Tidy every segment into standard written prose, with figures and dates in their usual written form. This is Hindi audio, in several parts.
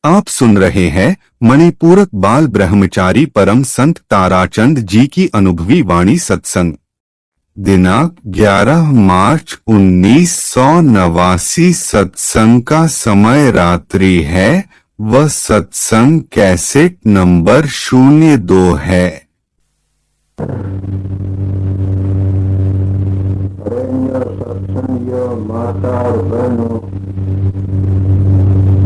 आप सुन रहे हैं मणिपूरक बाल ब्रह्मचारी परम संत ताराचंद जी की अनुभवी वाणी सत्संग। दिनांक 11 मार्च 1989। सत्संग का समय रात्रि है। वह सत्संग कैसेट नंबर 02 है। सत्संग माता और बहनों,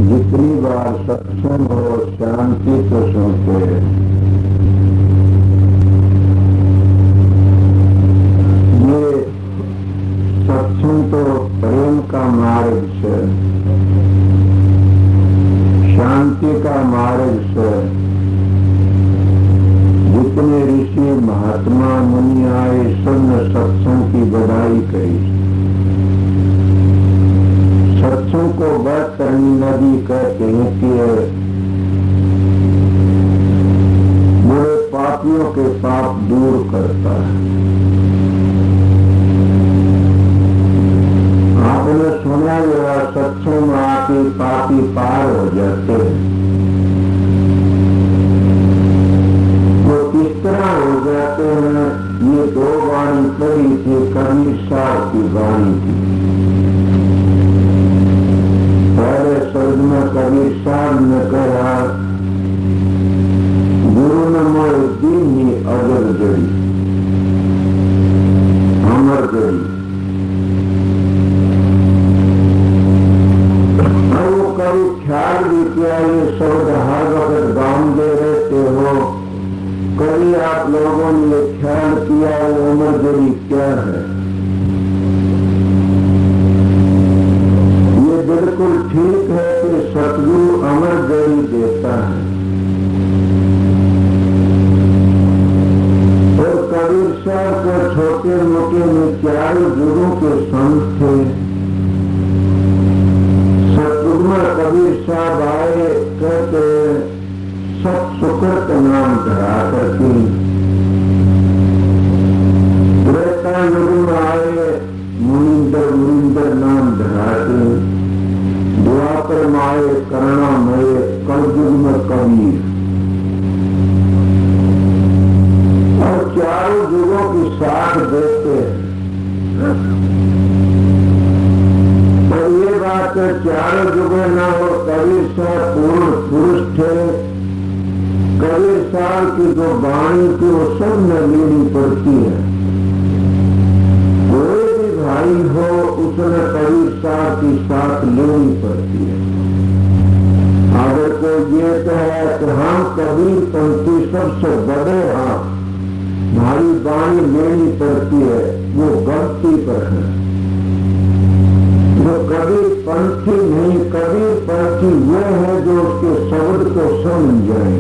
जितनी बार सत्संग हो शांति से सुनते हैं। ये सत्संग तो प्रेम का मार्ग से, शांति का मार्ग से जितने ऋषि महात्मा मुनि आए सबने सत्संग की बड़ाई करी। सत्संग को बरतरणी नदी कहते हैं कि बुरे पापियों के पाप दूर करता है। आपने सुना होगा सत्संग में आके पापी पार हो जाते हैं। वो किस तरह हो जाते हैं? ये दो वाणी पड़ी थी, कबीर साहब की वाणी थी। पहले शब्द में कबीर साहब ने कहा, गुरु ने मोर दीनी अजर जड़ी अमर जड़ी। और वो कभी ख्याल भी किया, ये शब्द हर वक्त गाँव दे रहते हो। कभी आप लोगों ने ये ख्याल किया वो अमर जड़ी क्या है? बिल्कुल ठीक है कि सतगुरु अमर जड़ी देता है। और कबीर साहब को छोटे मोटे विचार गुरु के संत थे। सतगुरु में कबीर साहब आए, कहते सब सुकृत नाम धरा करके। त्रेता युग में आए, मुनिंदर नाम धराते। द्वापर माए करुणामय, कलयुग में कबीर। और चारों युगों की साथ देते हैं। और ये बात है, चारों युगों न हो, कबीर साहब पूर्ण पुरुष थे। कबीर साहब की जो वाणी थी वो सब में लेनी पड़ती है। भाई हो उसने कबीर साहब की साथ लेनी पड़ती है। अगर कोई ये कहे कि हम कबीर पंथी सबसे बड़े हैं, हमारी वाणी लेनी पड़ती है, वो गलती पर है। वो कबीर पंथी नहीं, कबीर पंथी वो है जो उसके शब्द को समझ जाए।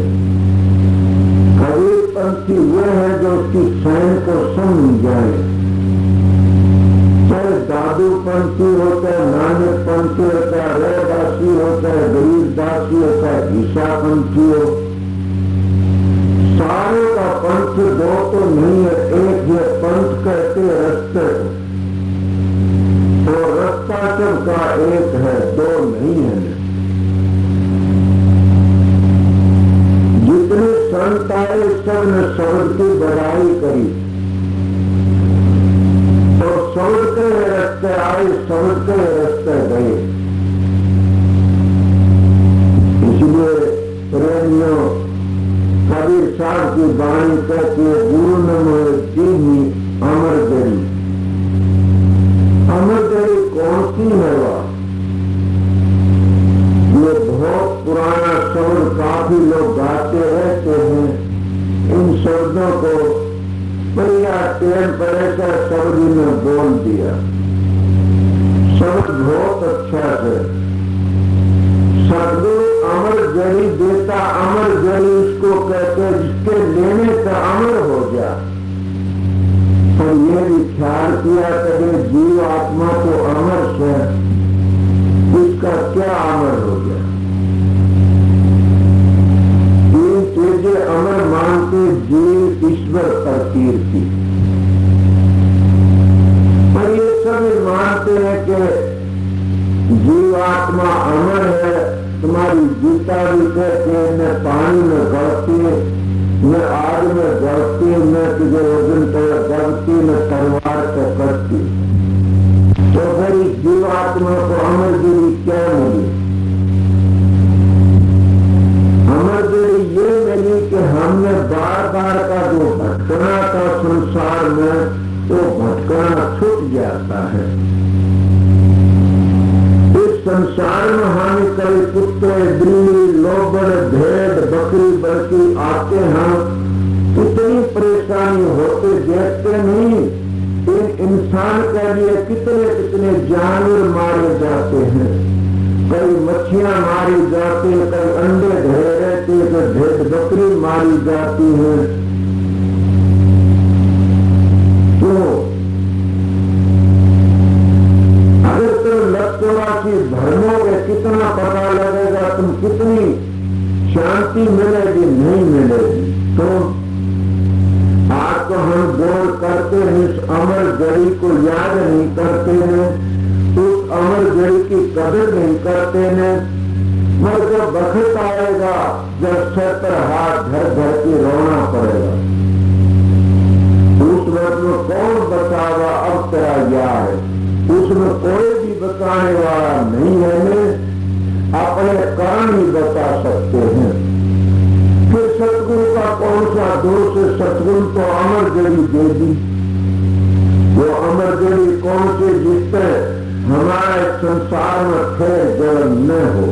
कबीर पंथी वो है जो उसकी शैन को समझ जाए। चाहे दादू पंथी होता है, नानक पंथी होता है, रैदासी होता है, गरीबदासी होता है, ईसा पंथी हो, सारे का पंथ दो तो नहीं है, एक है। पंथ कहते रास्ते को, तो रास्ता सबका एक है, दो नहीं है। जितने संत आए सबने शब्द की बड़ाई करी। शब्द के रास्ते आए, शब्द के रास्ते गए। इसलिए प्रेमियों, कबीर साहब की वाणी कहती है, गुरु ने मोर दीनी अमर जड़ी। अमर जड़ी कौन सी है? ये बहुत पुराना शब्द काफी लोग गाते रहते हैं। इन शब्दों को बढ़िया तेल पड़ेगा शब्द ने बोल दिया। शब्द बहुत अच्छा है। सदगुरु अमर जड़ी देता, अमर जड़ी उसको कहते जिसके लेने से अमर हो गया। तो ये भी ख्याल किया करें, जीव आत्मा तो अमर से, इसका क्या अमर हो गया? तीन चीजें अमर मानते, जीव, ईश्वर पर कीर्ति। पर ये सभी मानते हैं कि जीवात्मा अमर है, तुम्हारी गीता गीता भी कहती है न पानी में गढ़ती, न आग में गढ़ती, न तुझे वजन पर गढ़ती, न तलवार पर कटती। तो फिर इस जीवात्मा को अमरगिरी क्या मिली? अमरगिरी ये मिली कि हमने बार बार का जो भटकना था संसार में, वो भटकना छूट जाता है। इस संसार में हम कई कुत्ते, बिल्ली, लोबड़, भेड़, बकरी बल्कि आते हैं, कितनी परेशानी होते देखते नहीं। इन इंसान के लिए कितने कितने जानवर मारे जाते हैं, कई मच्छियां मारी जाती हैं, कई अंडे धरे रहते हैं, कई भेड़ बकरी मारी जाती है। तो अगर तुम लक्ष्यवासी धर्मोगे कितना पता लगेगा, तुम कितनी शांति मिलेगी, नहीं मिलेगी। तो आज तो हम गौर करते हैं, इस अमर जड़ी को याद नहीं करते हैं, उस अमर जड़ी की कदर नहीं करते हैं। मगर जब वक्त आएगा जब सर पर हाथ धर धर के रोना पड़ेगा, उस वक्त में कौन बतावा अब तेरा यार है? उसमें कोई भी बताने वाला नहीं है, अपने कर्म ही बता सकते हैं। फिर सतगुरु का कौन सा दोष है? सतगुरु तो अमर जड़ी दे दी। वो अमर जड़ी कौन से जिससे हमारे संसार में फिर जन्म न हो,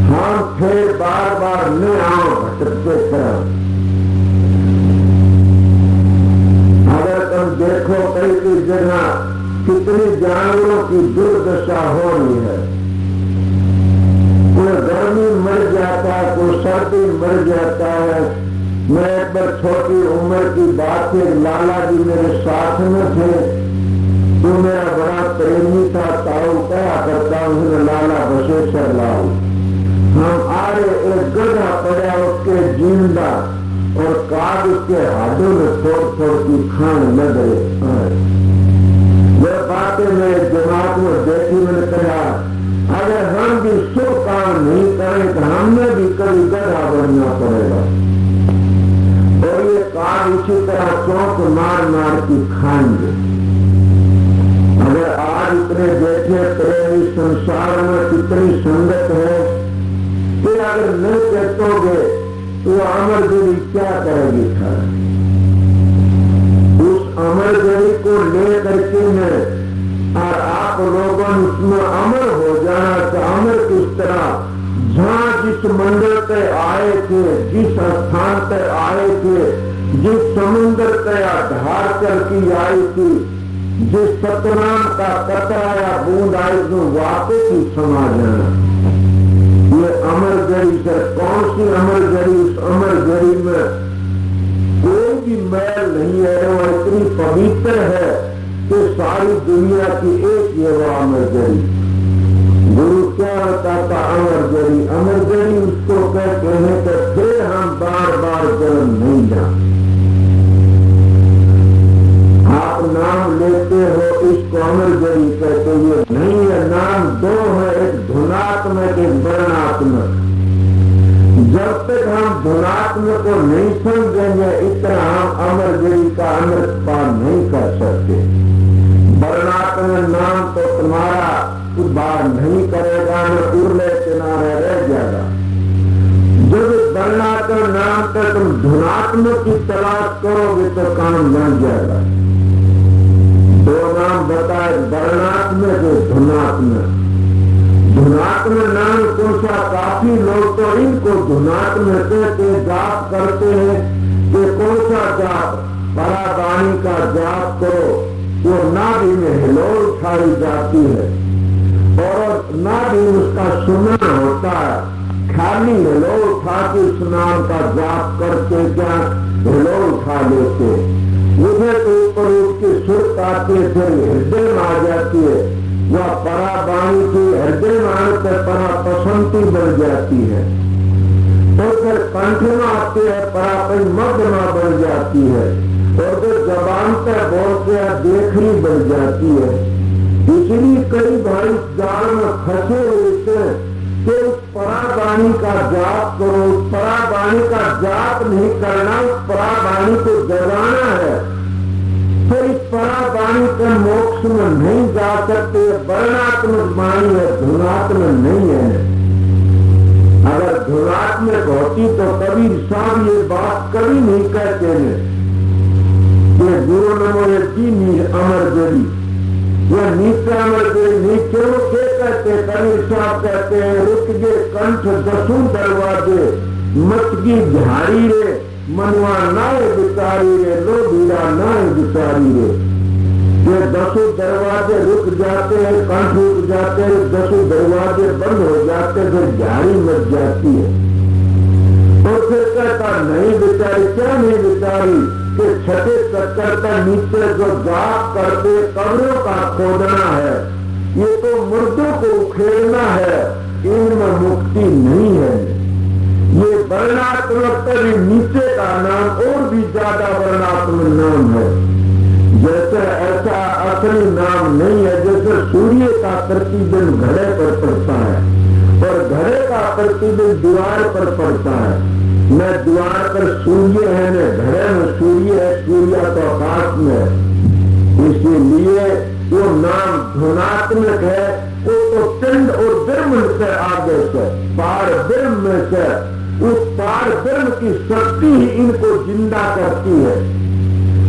हम फिर बार बार न आओ भटकते तरह। अगर तुम देखो कई कई जगह कितनी जानवरों की दुर्दशा हो रही है, कोई गर्मी मर जाता है, कोई सर्दी मर जाता है। मैं एक बार छोटी उम्र की बात थी, लाला जी मेरे साथ में थे, तो मेरा बड़ा प्रेमी था, ताऊ कहा करता हूँ लाला बसेश्वर लाल। हम आ रहे, एक गधा पड़ा उसके जिंदा और काग उसके हाथों में थोड़ थोड़ की खाने लग रहे। वह बातें मेरे दिमाग में देखी, मैंने कहा अगर हम भी शुभ काम नहीं करें तो हमें भी कभी गधा बनना पड़ेगा। और ये काग इसी तरह चौंक मार मार की खाएंगे। अगर आज इतने देखे प्रेमी संसार में कितनी संगत है, फिर अगर नहीं कहते तो अमर जड़ी क्या करेगी? था उस अमर जड़ी को ले करके मैं और आप लोगों उसमें अमर हो जाना। तो अमर किस तरह? जहाँ जिस मंदिर पे आए थे, जिस स्थान पे आए थे, जिस समुद्र पे आधार करके आई थी, जिस सतनाम का कतरा या बूंद आई तो वापस ही समा जाना। ये अमर जड़ी से कौन सी अमर जड़ी? उस अमर जड़ी में कोई भी मैल नहीं है, वो इतनी पवित्र है कि सारी दुनिया की एक ये वो अमर जड़ी। गुरु क्या बताता? अमर जड़ी। अमर जड़ी उसको कहते हैं कि फिर हम बार बार जन्म नहीं जाते। आप नाम लेते हो, इसको अमर जड़ी कहते हुए नहीं है। नाम दो है, एक धुनात्मक, एक वर्णात्मक। जब तक हम धुनात्मक को नहीं समझेंगे, इतना हम अमर जड़ी का अमृत पान नहीं कर सकते। वर्णात्मक नाम तो तुम्हारा उद्धार नहीं करेगा, न उर्ले किनारे रह जाएगा। जब वर्णात्मक नाम पर तुम धुनात्मक की तलाश करोगे तो काम बन जाएगा। दो नाम बताए, वर्णात्मक और धुनात्मक। धुनात्मक नाम कौन सा? काफी लोग तो इनको धुनात्मक के जाप करते हैं कि कौन सा जाप? पराबाणी का जाप करो, वो नाभि में हिलोल उठाई जाती है और नाभि उसका सुना होता है। खाली हिलोल उठा के उस नाम का जाप करके क्या हिलोल उठा लेते, उधर के ऊपर उसकी सुर आती है, फिर हृदय में आ जाती है। वह पराबाणी की हृदय में आने पर परा पसंती बन जाती है, तो फिर कंठ में आती है, परापई मध्यमा बन जाती है, और फिर जबान पर बोलते हैं देखनी बन जाती है। इसलिए कई भाई जाल में फंसे हुए थे कि परावाणी का जाप करो। परावाणी का जाप नहीं करना, परावाणी को जगाना है। तो इस परावाणी के मोक्ष में नहीं जा सकते। वर्णात्मक वाणी है, धुनात्मक नहीं है। अगर धुनात्मक होती तो कबीर साहब ये बात कभी नहीं कहते हैं कि गुरु नमो जी अमर जड़ी, यह नीचे अमर जड़ी नीचे के कहते। कबीर साहब कहते हैं रुक गे कंठ दसों दरवाजे, मचगी झाड़ी रे मनवा नाय बिचारी रे, लो बीरा नाय बिचारी रे। ये दसों दरवाजे रुक जाते हैं, कंठ रुक जाते हैं, दसों दरवाजे बंद हो जाते हैं, फिर झाड़ी मच जाती है। और फिर कहता नहीं बिचारी, क्या नहीं बिचारी कि छठे चक्कर का नीचे जो जाप करते कब्रों का खोदना है, ये तो मुर्दों को उखेड़ना है, इनमें मुक्ति नहीं है। ये वर्णात्मक भी नीचे का नाम और भी ज्यादा वर्णात्मक नाम है। जैसे ऐसा असली नाम नहीं है। जैसे सूर्य का प्रतिबिंब घड़े पर पड़ता है और घड़े का प्रतिबिंब दीवार पर पड़ता है। न दीवार पर सूर्य है न घड़े में सूर्य है, सूर्य तो आकाश में है। इसीलिए वो नाम धुनात्मक है। वो तो चंड और ब्रह्म से आगे से पार ब्रह्म में से, उस पार ब्रह्म की शक्ति ही इनको जिंदा करती है।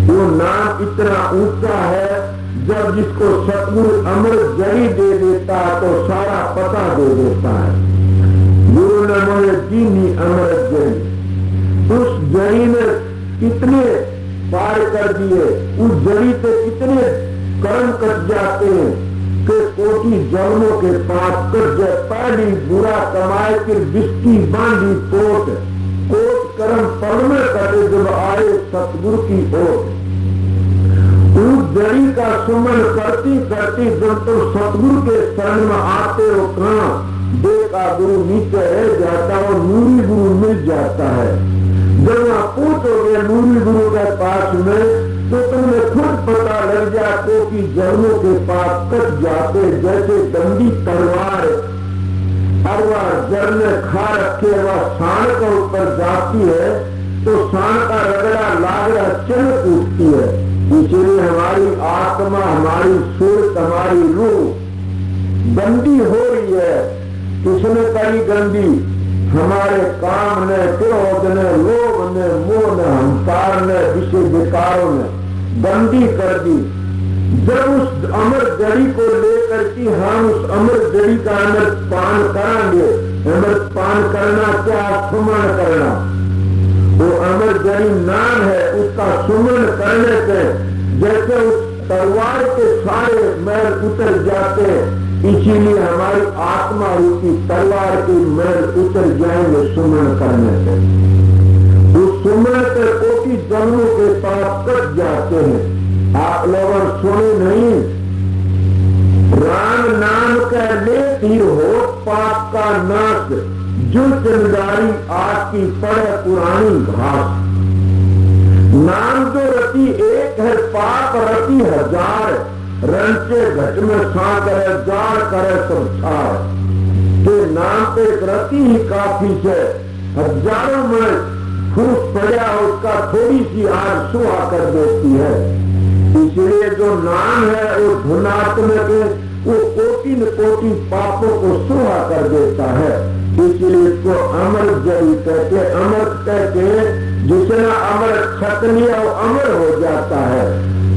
वो नाम इतना ऊंचा है, जब जिसको सतगुरु अमृत जड़ी दे देता है तो सारा पता दे देता है। गुरु नमो जीनी अमृत जड़ी, उस जड़ी ने कितने पार कर दिए, उस जड़ी से कितने कर्म कट जाते हैं कि कोटि जन्मों के पाप कट जाए। पहली बुरा कमाए फिर बिस्की बांधी कोट कर्म पल में कटे जब आए सतगुरु की ओर। उस जड़ी का सुमन करती करती जब तुम सतगुरु के शरण में आते हो, कहाँ देखा गुरु नीचे रह जाता हो, नूरी गुरु मिल जाता है। जब वहां पहुंचोगे नूरी गुरु के पास में तो तुम्हें खुद पता लग जाते कि जन्मों के पास कट जाते। जैसे दंडी तलवार अरवा जल में खा रखे वह सांड का ऊपर जाती है तो सांड का रगड़ा लागड़ा चल उठती है। इसलिए हमारी आत्मा, हमारी सूरत, हमारी रूह गंदी हो रही है। किसने करी गंदी? हमारे काम ने, क्रोध ने, लोभ ने, मोह ने, अहंकार ने, विषय विकारों ने गंदी कर दी। जब उस अमर जड़ी को लेकर के हम उस अमर जड़ी का अमृत पान करेंगे, अमृत पान करना क्या? सुमन करना। वो अमर जड़ी नाम है, उसका सुमन करने से जैसे उस तलवार के सारे मैल उतर जाते, इसीलिए हमारी आत्मा रूपी तलवार की मैल उतर जाएंगे सुमन करने से। उस सुमन से कोटि जन्मों के पाप कट जाते हैं। आप लोगों सुने नहीं? राम नाम का लेती हो पाप का नाश, जो चिंगारी आपकी पड़े पुरानी घास। नाम जो रति एक है, पाप रति हजार, रंचे घट में सागर जार करे सब छार। के नाम पे एक रति ही काफी है, हजारों में फूस पड़ा उसका थोड़ी सी आग सुहा कर देती है। इसलिए जो नाम है वो धुनात्मक है, वो कोटि न कोटि पापों को सुहा कर देता है। इसलिए इसको अमर जड़ी कहते, अमर कहते जितना अमर छक लिया वो अमर हो जाता है,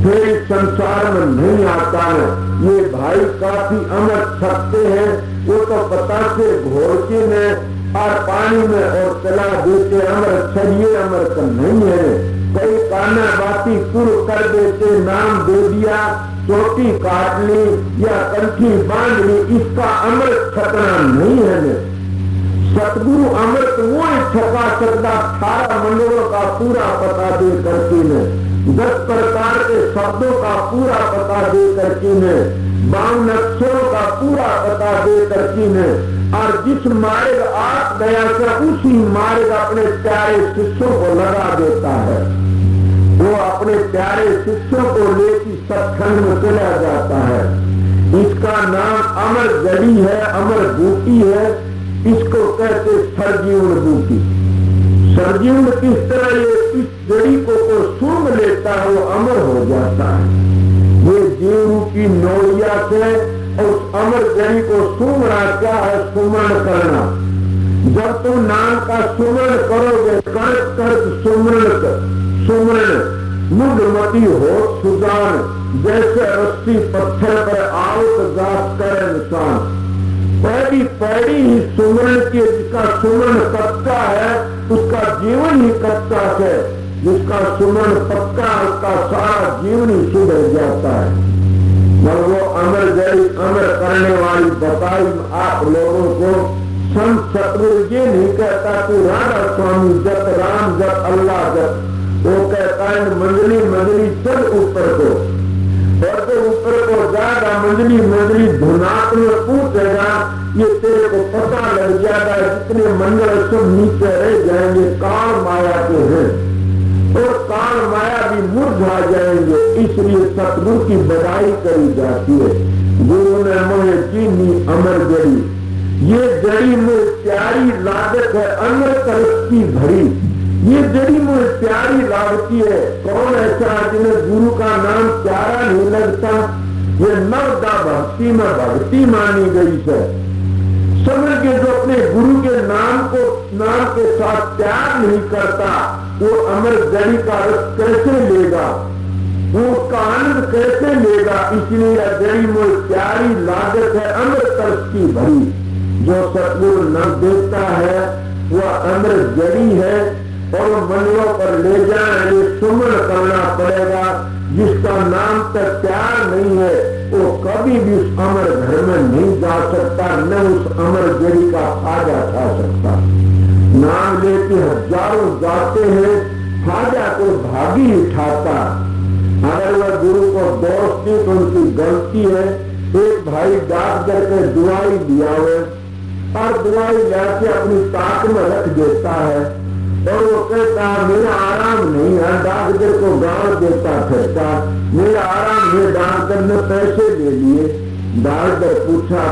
फिर इस संसार में नहीं आता है। ये भाई काफी अमर छकते हैं, वो तो पता से घोड़के में और पानी में और चला देते अमर छड़िए, अमर का नहीं है। कई काना बाती कुल कर देते, नाम दे दिया, चोटी काट ली या कंठी बांध ली, इसका अमर छकना नहीं है। सतगुरु अमृत वो छका सकता 18 मंडलों का पूरा पता दे करके ने, 10 प्रकार के शब्दों का पूरा पता दे करके ने, 52 अक्षरों का पूरा पता दे करके ने, और जिस मार्ग आप गया से उसी मार्ग अपने प्यारे शिष्यों को लगा देता है। वो अपने प्यारे शिष्यों को लेकर सत्संग में चला जाता है। इसका नाम अमर जड़ी है, अमर बूटी है। इसको कहते सरजीवन बूटी। सरजीवन किस तरह ये इस जड़ी को सूंघ लेता है वो अमर हो जाता है। ये जीव की नौया से उस अमर जड़ी को सूंघना क्या है? सुमरण करना। जब तुम नाम का सुमरण करोगे, कर्त कर्त सुमरण मुग्धमती हो सुजान, जैसे रस्सी पत्थर पर आवत गात कर इंसान। पहली पहली ही सुमरण की, जिसका सुमरण कच्चा है उसका जीवन ही कच्चा है, जिसका सुमरण पक्का उसका सारा जीवन ही सुधर जाता है। जब वो अमर जड़ी अमर करने वाली बताई आप लोगों को, संत सतगुरु ये नहीं कहता कि राधा स्वामी जप राम जप अल्लाह जप, वो कहता है मंजली मंजली चल ऊपर को, और तो ऊपर को जाएगा मंजली मंजली धुनाक में पूछेगा, ये तेरे को पता लग जाएगा जितने मंडल सब नीचे रह जाएंगे काल माया के हैं, और काल माया भी मुरझा जाएंगे। इसलिए सतगुरु की बड़ाई करी जाती है। गुरु ने मोहे चीनी अमर जड़ी, ये जड़ी में प्यारी लागत है अमृत रस की भरी। ये जड़ी मुझे प्यारी लागती है। कौन ऐसा जिन्हें गुरु का नाम प्यारा नहीं लगता? ये नवदा भक्ति में भक्ति मानी गई है। समझ के जो अपने गुरु के नाम के साथ प्यार नहीं करता, वो अमर जड़ी का रस कैसे लेगा? वो उसका आनंद कैसे लेगा? इसलिए यह जड़ी मुझे प्यारी लागत है अमृत रस की भरी। जो सतगुरु न देखता है वह अमृत जड़ी है, और मंडलों पर ले जाए ये सुमन करना पड़ेगा। जिसका नाम तक प्यार नहीं है वो कभी भी उस अमर घर में नहीं जा सकता, न उस अमर जड़ी का फायदा उठा सकता। नाम लेके हजारों जाते हैं, फायदा को भागी उठाता। अगर वह गुरु को दोष दी तो उनकी गलती है। एक भाई डाक करके दुआई दिया है और दुआई जाके अपनी ताक में रख देता है, और वो कहता मेरा आराम नहीं है, डॉक्टर को गांव देता फिरता, मेरा आराम है। डॉक्टर ने पैसे ले लिए। डॉक्टर पूछा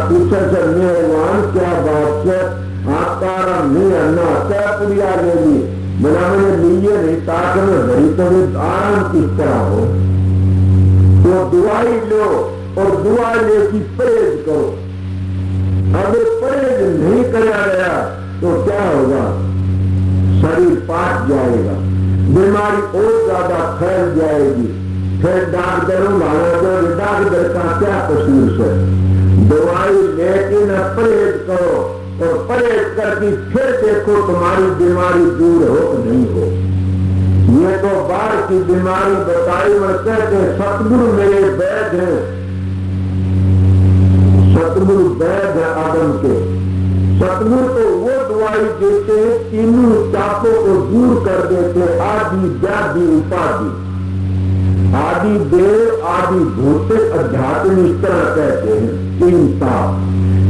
सर मेहरबान क्या बात है, आपका आराम नहीं है ना? क्या पुड़िया ले ली? बोला मैंने लिए नहीं, ताक में भरी, तो आराम किस तरह हो? तो दुआई लो और दुआ लेकी परहेज करो। अगर परहेज नहीं करा गया तो क्या होगा? शरीर पाट जाएगा, बीमारी और ज्यादा फैल जाएगी। फिर डॉक्टरों वालों डॉक्टर का क्या कसूर है? दवाई लेके न परहेज करो, और परहेज करके फिर देखो तुम्हारी बीमारी दूर हो नहीं हो। ये तो बाहर की बीमारी बताई में कहते सतगुरु मेरे वैद्य हैं, सतगुरु वैद्य है आदम के। सतगुरु तो वो दवाई देते हैं तीनों चापों को दूर कर देते, आदि व्याधि उपाधि, आदि देव आदि भूत अध्यात्म इस तरह कहते हैं। तीन ताप,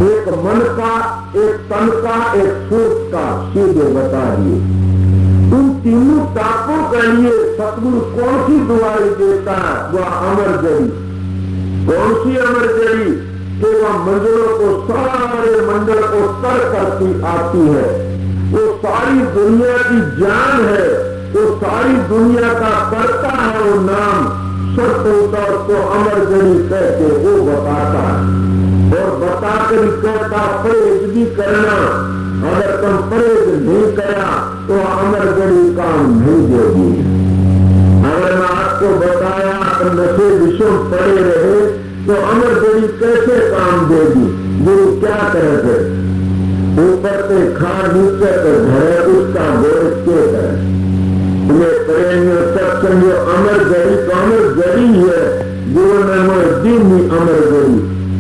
एक मन का, एक तन का, एक सूर्य का, सीधे बता दिए। उन तीनों तापों के लिए सतगुरु कौन सी दवाई देता है? वह अमर जड़ी। कौन सी अमर जड़ी? कि वह मंडलों को, सारे मंडल को तर करती आती है। वो सारी दुनिया की जान है, वो सारी दुनिया का करता है वो नाम। सत्तर को अमर जड़ी कहते वो बताता है, और बताकर कहता परहेज भी करना। अगर तुम परहेज नहीं करा तो अमर जड़ी काम नहीं देगी। अगर मैं आपको बताया तो नशे विषम पड़े रहे तो अमर जड़ी कैसे काम देगी? गुरु क्या करे? ऊपर से खा नीचे तो घरे उसका गोर के करे। प्रेमियों सत्संग अमर जड़ी तो अमर जड़ी है। गुरु ने मोह दीनी अमर जड़ी,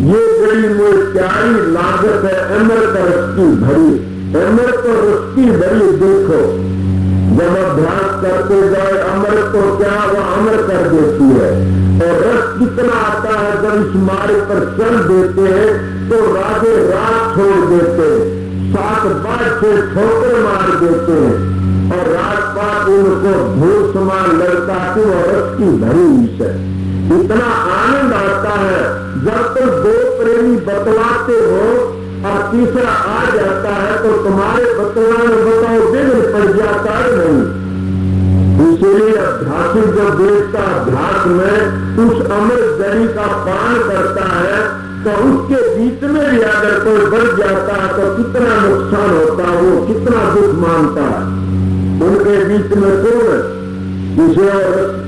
ये जड़ी मोह प्यारी लागत है अमर का रस्ती भरी। अमर तो रस्ती भरी देखो, जब अभ्यास करते जाए अमर तो क्या वह अमर कर देती है। और रस कितना आता है जब इस मार्ग पर चल देते हैं तो राधे रात छोड़ देते हैं, 7 बार से ठोकर मार देते हैं, और राजपात उनको धूल समान लगता कि वह रस की भरी हुई है। इतना आनंद आता है जब तक दो प्रेमी बतलाते हो और तीसरा आ जाता है तो तुम्हारे बतलाने बताओ विघ्न पड़ जाता है नहीं। इसलिए अभ्यासी जो देखता अभ्यास में उस अमृत जड़ी का पान करता है तो उसके बीच में भी अगर कोई बढ़ जाता है तो कितना नुकसान होता है, वो कितना दुख मानता है। उनके बीच में कौन जिसे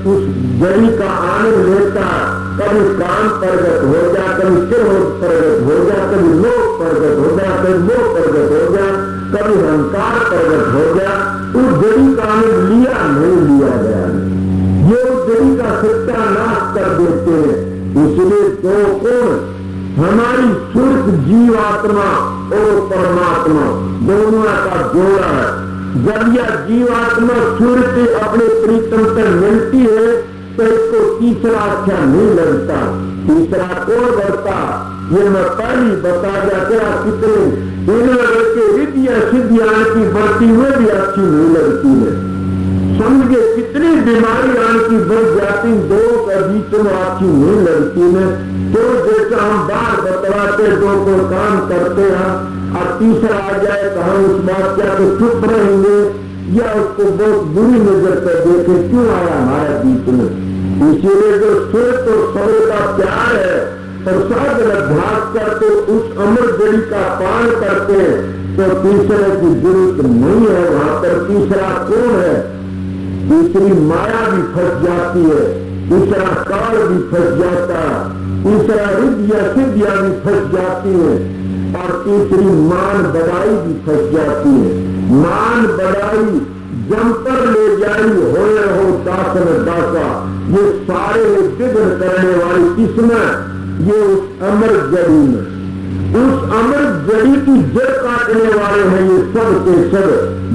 उस जड़ी का आनंद लेता है, कभी काम प्रगट हो जा, कभी क्रोध प्रगट हो जा, कभी लोभ प्रगट हो जा, कभी मोह प्रगट हो जा, कभी अहंकार प्रगट हो जा, उस जड़ी का आनंद लिया नहीं लिया गया, ये उस जड़ी का सत्यानाश कर देते हैं। इसलिए दो कौन हमारी सुर्ख जीवात्मा और परमात्मा दोनों का जोड़ा है। जब यह जीवात्मा सूर्य से अपने प्रीतम तक मिलती है तो इसको तीसरा अच्छा नहीं लगता। तीसरा कौन बढ़ता ये मैं पहली बता जाता, कितने इन के विद्या सिद्धियां की बढ़ती हुए भी अच्छी नहीं लगती है। समझे कितनी बीमारी आन की बढ़ जाती, दो के बीच में अच्छी नहीं लगती है। तो जैसा हम बार बतलाते दो को काम करते हैं और तीसरा आ जाए तो हम उस बात क्या तो चुप रहेंगे या उसको बहुत बुरी नजर कर देखे क्यों आया हमारे बीच में। इसीलिए जो स्वेत और सौर का प्यार है प्रसाद अभ्यास करते उस अमर जड़ी का पान करते तो तीसरे की जरूरत नहीं है। वहां पर तीसरा कौन है? तीसरी माया भी फंस जाती है, तीसरा काल भी फंस जाता है, तीसरा रिद्धिया सिद्धियां भी फंस जाती है और तीसरी मान बढ़ाई भी फंस जाती है। मान बढ़ाई जम पर ले जाई होए हो दासन दासा, ये सारे विघ्न करने वाली किस्में ये उस अमर जड़ी में, उस अमर जड़ी की जड़ काटने वाले हैं ये सब के सब।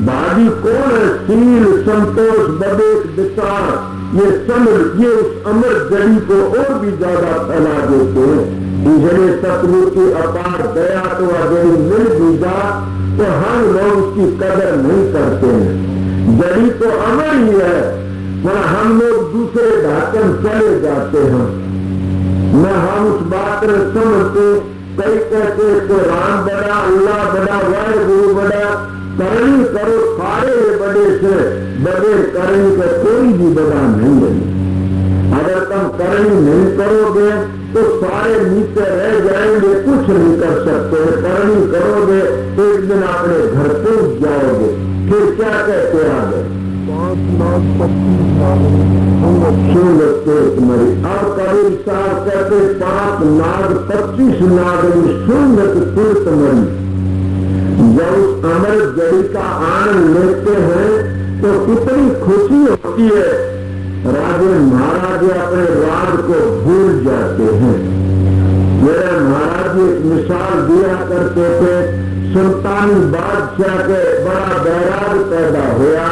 बागी कौन है? शील संतोष विवेक विचार ये सब ये उस अमर जड़ी को और भी ज्यादा फैला देते हैं। इसलिए सतगुरु की अपार दया तो जड़ी मिल भी जा तो हम लोग उसकी कदर नहीं करते हैं। जड़ी तो अमर ही है, वह हम लोग दूसरे ढाकन चले जाते हैं। न हम उस बात में समझते, कई कहते तो राम बड़ा, अल्लाह बड़ा, वाहे गुरु बड़ा, करनी करो सारे बड़े से बड़े, करनी का कोई भी बड़ा नहीं है। अगर तुम करनी नहीं करोगे तो सारे नीचे रह जाएंगे, कुछ नहीं कर सकते। करनी करोगे एक दिन अपने घर पहुंच जाओगे। फिर क्या कहते आगे 5,25,000 मरी। अब कबीर साहब कहते 5 नाग 25 नाग शून्य तीर्थ मरी। जब उस अमर जड़ी का आनंद लेते हैं तो कितनी खुशी होती है। राजे महाराजे अपने राज को भूल जाते हैं। मेरे महाराज एक मिसाल दिया करते थे, सुल्तानी बादशाह के बड़ा बैराग पैदा हुआ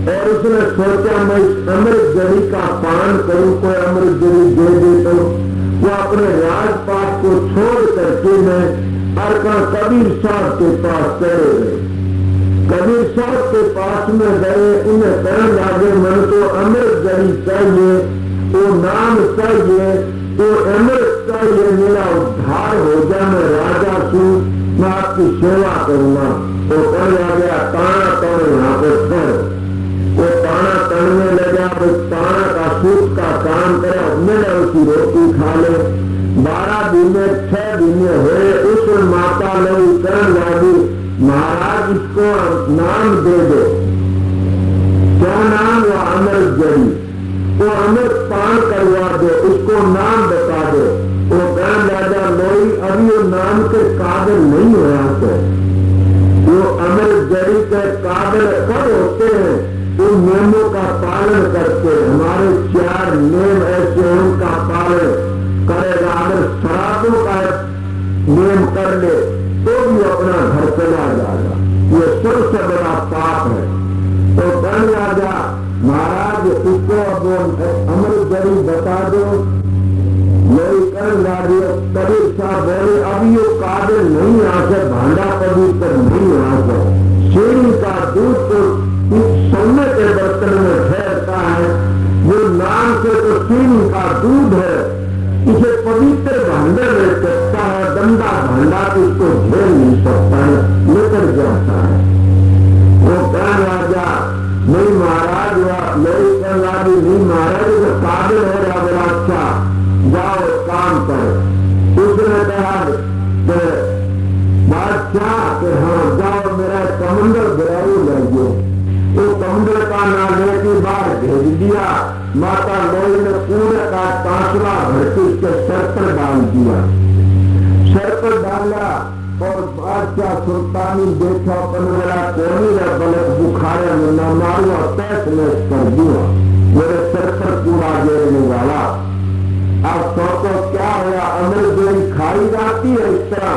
और उसने सोचा मैं इस अमृत जड़ी का पान करूं, कोई अमृत जड़ी दे दे तो वो अपने राजपाट को छोड़ करके मैं अरका कबीर साहब के पास चले गए। कबीर साहब के पास में गए, उन्हें कहने लगे मन को अमृत जड़ी चाहिए, वो नाम चाहिए, वो अमृत चाहिए, मेरा उद्धार हो जाए, मैं राजा हूं, मैं आपकी सेवा करूंगा। वो कहने लगे ताना तोड़ यहाँ पर ठहर। वो ताना तड़ने लगा, वो ताना का सूख का काम करे, मैंने उसकी रोटी खा ले। 12 दिन 6 दिन हुए, उस माता लोग कहने लगी महाराज इसको नाम दे दो। क्या नाम? वो अमृत जड़ी, वो अमृत पान करवा दो, उसको नाम बता दो। वो कहने लगा लोई अभी वो नाम के काबिल नहीं हुआ। तो वो अमृत जड़ी के काबिल कब होते हैं? उन नियमों का पालन करते। हमारे 4 नियम ऐसे उनका पालन करेगा। अगर शराबों का नियम कर ले तो भी अपना घर चला जाएगा, ये सबसे बड़ा पाप है। तो कहने लगा महाराज उसको अब अमृत जड़ी बता दो। यही कहने लगे कबीर साहब बोले अभी ये काबिल नहीं आ सके, भांडा पवित्र नहीं आ सके। शेरी का दूध तो सोने के बर्तन में ठहरता है, वो नाम से तो शेरी का दूध है, इसे पवित्र भांडे में सकता है, गंदा भांडा तो इसको माता लोई ने पूरे का तांसला भर के उसके सर पर डाल दिया। सर पर डाला और बादशाह सुल्तानी देखा पनवेला कोनी रे बलक बुखारे में न मारू और पैस में कर दिया मेरे सर पर पूरा गिरने वाला। अब सोचो क्या हुआ, अमर गड़ी खाई जाती है इस तरह।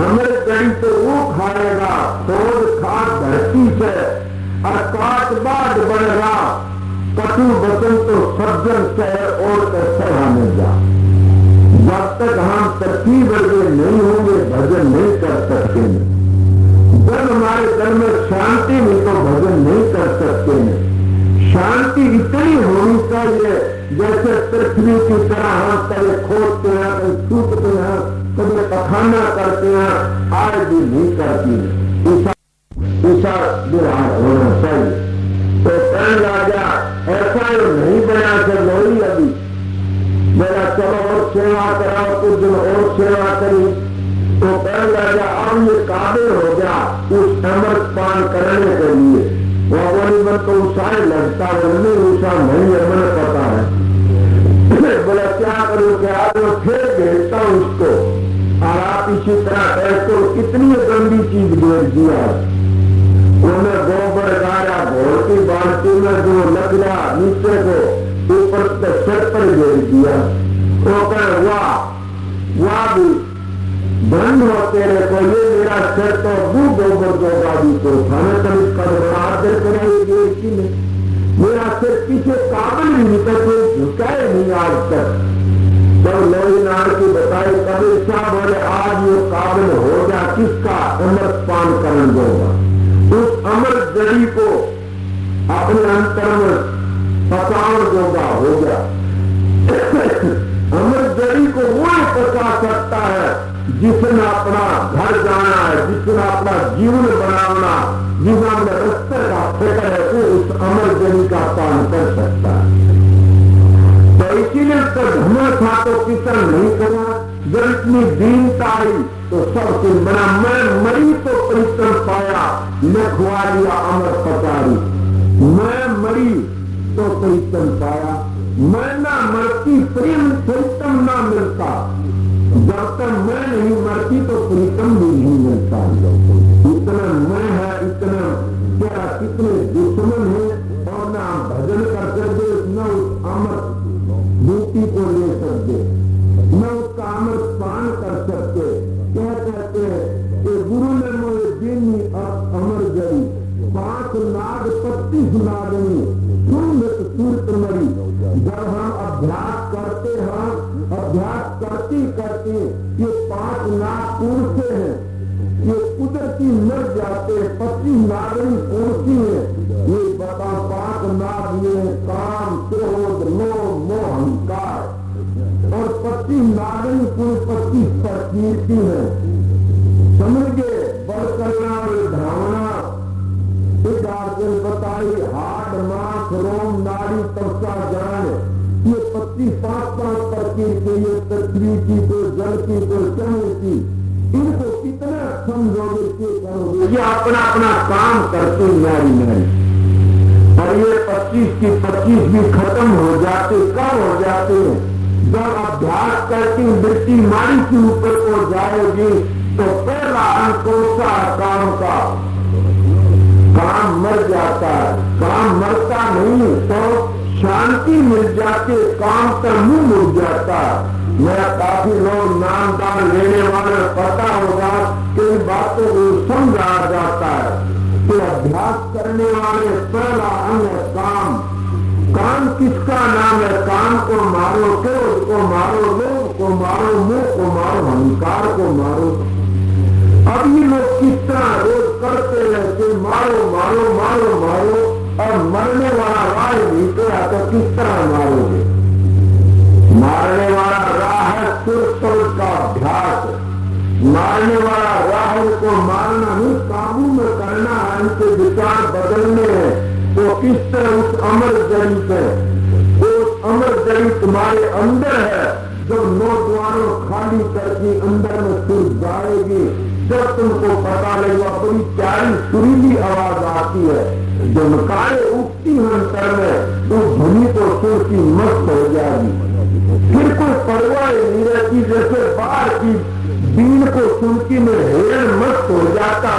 अमर गड़ी तो वो खाएगा खोद खाद धरती से और काट बाट बनेगा, कटु वचन तो सज्जन से और सहा में जा। जब तक हम तरकीब वर्गे नहीं होंगे भजन नहीं कर सकते। जब हमारे घर में शांति नहीं तो भजन नहीं कर सकते। शांति इतनी होनी चाहिए जैसे पृथ्वी की तरह हम कभी खोदते हैं, कभी सूखते हैं, कभी पखाना करते हैं, आज भी नहीं करती। ऐसा व्यवहार होना चाहिए। तो कहने लगा ऐसा नहीं बना कर लोही अभी मेरा चलो और सेवा कराओ, कुछ दिन और सेवा करी। तो कहने लगा अब ये काबिल हो गया उस अमृत पान करने के लिए। वह बोली मन तो उषाए लगता है, नहीं उषा नहीं है, मैंने पता है। बोला क्या करूं, क्या तो फिर भेजता हूं उसको। और आप इसी तरह कहते कितनी गंदी चीज भेज दिया। उन्हें गोबर गाया घोड़ की बाल्टी में जो लकड़ा नीचे को ऊपर सर पर गिर दिया। वो कह वाह भी बंद हो तेरे को, ये मेरा सर तो वो गोबर जोगा भी तो थाने कभी कर आदर करेंगे कि नहीं। मेरा सिर पीछे काबिल भी निकल कोई झुकाए नहीं आज तक। जब लोही नार की बताई कबीर साहब बोले आज ये काबिल हो गया किसका अमृत पान करने देगा। उस अमृत जड़ी को अपने अंतर में पकाने जोगा हो गया। अमृत जड़ी को वो पका सकता है जिसने अपना घर जाना है, जिसने अपना जीवन बनाना, जीवन में रस्ते का फिक्र है, वो उस अमर जड़ी का पान कर सकता है। तो इसीलिए उसका धुआं था तो किसान नहीं करा। जब इतनी दीनता आई तो सब कुछ बना। मैं मरी तो परिश्रम पाया, न खुआ लिया अमर पचारी। मैं मरी तो परिश्रम पाया, मैं ना मरती प्रेम परिश्रम ना मिलता। जब तक मैं नहीं मरती तो प्रीतम भी नहीं मिलता। इतना मैं है, इतना क्या कितने दुश्मन है और ना भजन कर सकते, न उस अमृत बूटी को ले सकते, न उसका अमृत पान कर सकते। क्या कहते हैं कि गुरु ने मोए दीनी अमर जड़ी 5 नाग 35 नागनी सुमृत सूर्य मरी। जब हम अभ्यास करते हैं, अभ्यास करती करती ये 5 नाग पुरुष हैं, ये कुदरती मर जाते। 25 नागरी पुरुषी है। ये बता 5 नाग ये काम क्रोध लोभ मोह अहंकार और 25 नागरी पुरुष 25 प्रकृति है। समझ गए बल करना और धावना दिन बताई हाथ मांस रोम नाड़ी तपसा जान। ये 25 प्रकृति ये पृथ्वी की तो जल की तो चंद्र की, इनको कितना समझोगे के करोगे। ये अपना अपना काम करते नारी नारी और ये 25 की 25 भी खत्म हो जाते। कब हो जाते? जब अभ्यास करती वृत्ति मारी के ऊपर को जाएगी तो पहला अंकोसा काम का काम मर जाता है। काम मरता नहीं तो शांति मिल जाती, काम का मुंह मिल जाता। मेरा काफी लोग नाम दान लेने वाले पता होगा कि इन बातों को समझा जाता है कि अभ्यास करने वाले पहला अंग है काम। काम किसका नाम है? काम को मारो, क्रोध को मारो, लोभ को मारो, मोह को मारो, अहंकार को मारो। अब ये लोग किस तरह रोज करते रहते मारो मारो मारो मारो और मरने वाला राह निकला तो किस तरह मारोगे? मारने वाला राह है सुर का अभ्यास। मारने वाला राह को मारना नहीं, काबू में करना है, इनके विचार बदलने हैं। तो किस तरह उस अमर जड़ी से, उस अमर जड़ी तुम्हारे अंदर है। जब 9 द्वारों खाली करके अंदर में सुर जाएगी, जब तुमको पता लगेगा बड़ी प्यारी सुरीली आवाज आती है, जमकाए उठती इसी अंतर में वो धुनी को सुन की मस्त हो जाएगी, फिर कोई परवाह नहीं रहती। जैसे बाहर की बीन को सुनती में हिरण मस्त हो जाता,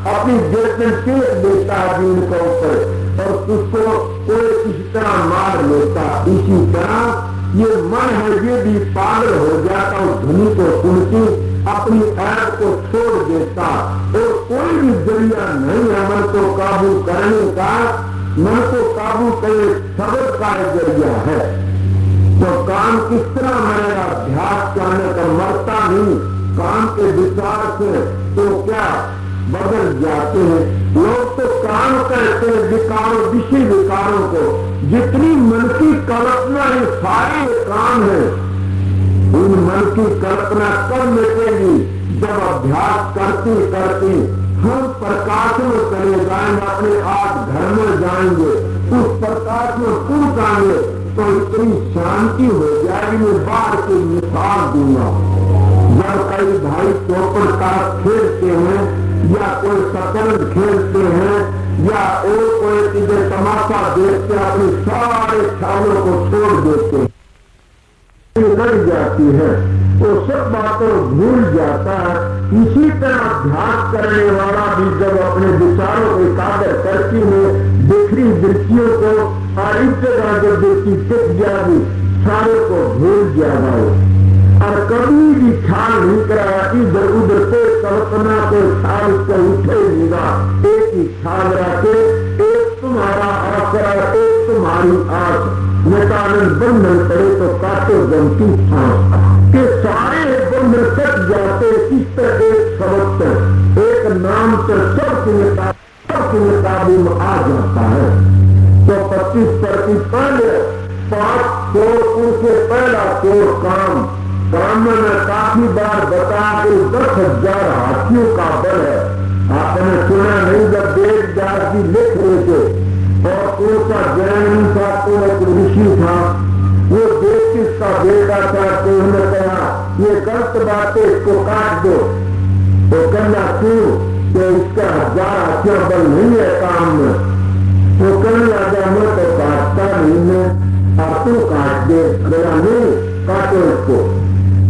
अपनी गर्दन टेक देता बीन के ऊपर और उसको कोई इस तरह मार लेता। इसी तरह ये मन है, ये भी पागल हो जाता और धुनी को सुनती अपनी ऐप को छोड़ देता और कोई भी जरिया नहीं है मन को काबू करने का। मन को काबू करे सबर का जरिया है। तो काम किस तरह मरेगा? अभ्यास करने का मरता नहीं, काम के विचार से तो क्या बदल जाते हैं लोग। तो काम करते हैं विकारों, विषय विकारों को, जितनी मन की कल्पना है सारे काम है। उन मन की कल्पना कब मिटेगी? जब अभ्यास करते करते हम प्रकाश में चले जाएंगे, अपने आप घर में जाएंगे, उस प्रकाश में पहुंचाएंगे तो इतनी शांति हो जाएगी। मैं बाहर की मिसाल दूंगा। जब कई भाई चौपड़ ताश खेलते हैं या कोई शतरंज खेलते हैं या और कोई चीजें तमाशा देखते अपने सारे ख्यालों को छोड़ देते हैं, लग जाती है, वो सब बातों भूल जाता है। इसी तरह अभ्यास करने वाला भी जब अपने विचारों को एकाग्र करती में बिखरी दृष्टियों को और इस जगह जब दृष्टि टिक जाएगी सारे को भूल जाएगा और कभी भी ख्याल नहीं कराया। इधर उधर से कल्पना को ख्याल से उठे निगा, एक ही ख्याल रखे, एक तुम्हारा आसरा, एक तुम्हारी आस, निकालन बंधन करे तो काटो जमती सांस के सारे बंधन कट जाते। इस तरह एक शब्द एक नाम से सबके काबू में आ जाता है। तो 25% पहले 5 चोर उनसे पहला चोर काम में मैं काफी बार बताया कि 10,000 हाथियों का बल है। आपने सुना नहीं? जब वेदव्यास जी लिख रहे थे और उनका जैन था, तो एक ऋषि था, वो देश का बेटा था, तो उन्होंने कहा ये गलत बात है, इसको काट दो। तो कहना क्यों? तो इसका 1000 हाथियों बल नहीं है काम में। तो कहने लगा मैं तो काटता नहीं, मैं आप तू काट दे। बोला नहीं, काटो इसको।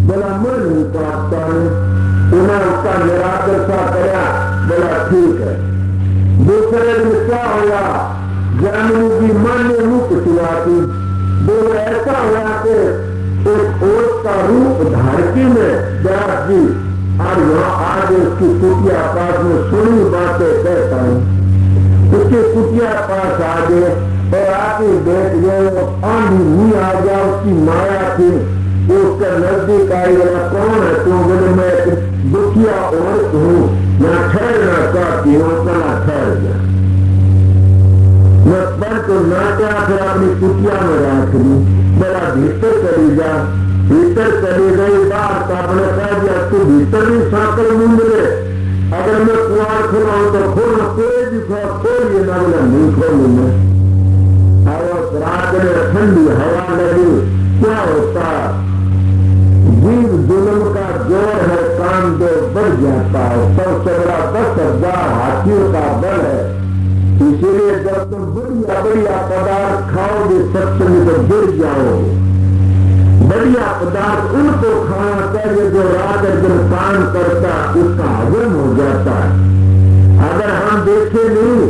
बोला मैं नहीं काटता नहीं। उन्होंने उसका निराकर सा कराया। बोला ठीक है। दूसरे दिन क्या हुआ? जैमिनी की मन ने मुख चुनाती। बोले ऐसा हुआ कि एक ओट का रूप धारकी में व्यास जी और वहां आज उसकी कुटिया पास में सुनी बातें कहता हूं। उसकी कुटिया पास आ गए और आके बैठ गए। आंधी नहीं आ गया, उसकी माया थी। उसका नजदीक आई, बोला कौन है तुम? बोले मैं एक दुखिया औरत हूँ, मैं ठहरना चाहती हूँ। चला ठहर गया। मैं पर तो नाचा, फिर अपनी कुटिया में रख ली। बोला भीतर चली जा। भीतर चली गई। बाहर का अपने कह दिया तू भीतर भी साकर मूंद ले, अगर मैं कुआर खुलाऊं तो खोलना, कोई खोलिए ना। बोला नहीं खोलू मैं। और रात में ठंडी हवा लगी। क्या होता? जीव जुल्म का जोर है, काम दो बढ़ जाता है। सबसे बड़ा 10,000 हाथियों का बल है। इसीलिए जब तुम बढ़िया बढ़िया पदार्थ खाओगे सत्संग तो गिर जाओगे। बढ़िया पदार्थ उनको खाना चाहिए जो रात दिन काम करता, उसका हजम हो जाता है। अगर हम देखे नहीं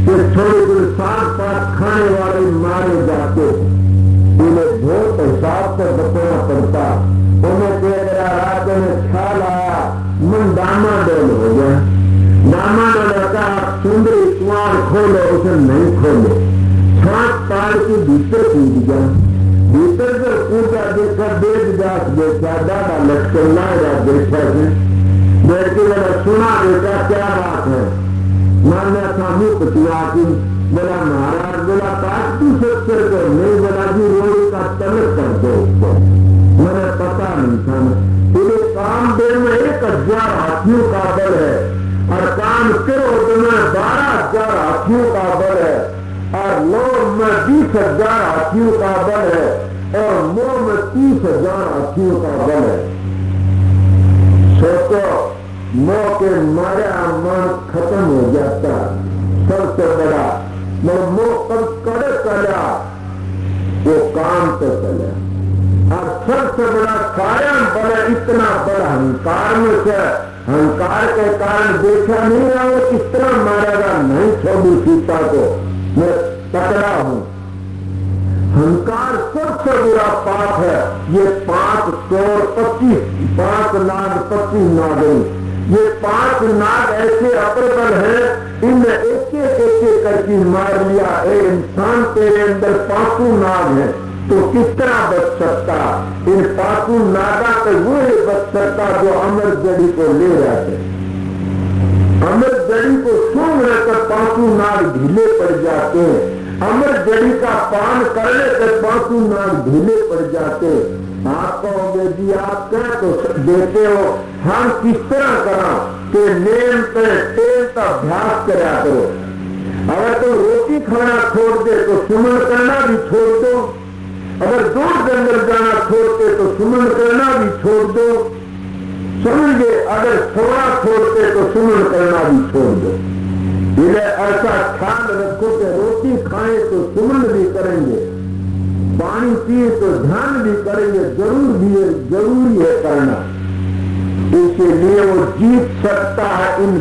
कि थोड़े दिन साथ साथ खाने वाले मारे जाते, उन्हें बहुत हिसाब से बताना पड़ता। उन्हें कह रात में ख्याल आया, मन डामाडोल हो गया। डामाडोल का सुंदरी कुआर खोलो, उसे नहीं खोलो। छात पार के भीतर कूद गया। भीतर से कूदा देखा, वेदव्यास देखा, दादा लटकन लाया देखा से बैठे। बोला सुना बेटा क्या बात है? मान्या था मुख की। बोला महाराज। बोला काट तू सत्तर को नहीं। बोला जी रोड़ी का तलक कर दो उसको। मैंने पता नहीं था। पूरे काम देर में 1,000 हाथियों का बल है और काम करो में 12,000 हाथियों का बल है और लोभ में 20,000 हाथियों का बल है और मोह में 30,000 हाथियों का बल है। सोचो, मोह के मारा मन खत्म हो जाता। सबसे बड़ा मोह कब करे मानुष है, अहंकार के कारण देखा नहीं रहा वो किस तरह मारेगा, नहीं छोड़ू सीता को, मैं तकड़ा हूं। अहंकार सबसे बुरा पाप है। ये 5 चोर 25, 5 नाग 25 नागिन, ये 5 नाग ऐसे अप्रबल हैं, इनने एक एक करके मार लिया। ए इंसान, तेरे अंदर 5 नाग हैं, तो किस तरह बच सकता? इन 5 नागा पे वो ही बच सकता जो अमर जड़ी को ले जाते। अमर जड़ी को सूंघ रहकर 5 नाग ढीले पड़ जाते हैं। अमर जड़ी का पान करने से 5 नाग ढीले पड़ जाते। आप कहोगे जी आप क्या तो देते हो, हम किस तरह करा कि नेम पे तेल का अभ्यास करा करो। अगर तो रोटी खाना छोड़ दे तो सुमन करना भी छोड़ दो, अगर दूध जंगल जाना छोड़ते तो सुमन करना भी छोड़ दो, समझे? अगर सोना छोड़ते तो सुमन करना भी छोड़ दो। इन्हें ऐसा ख्याल रखो कि रोटी खाएं तो सुमन भी करेंगे, पानी पिए तो ध्यान भी करेंगे, जरूरी है करना। इसलिए वो जीत सकता है इन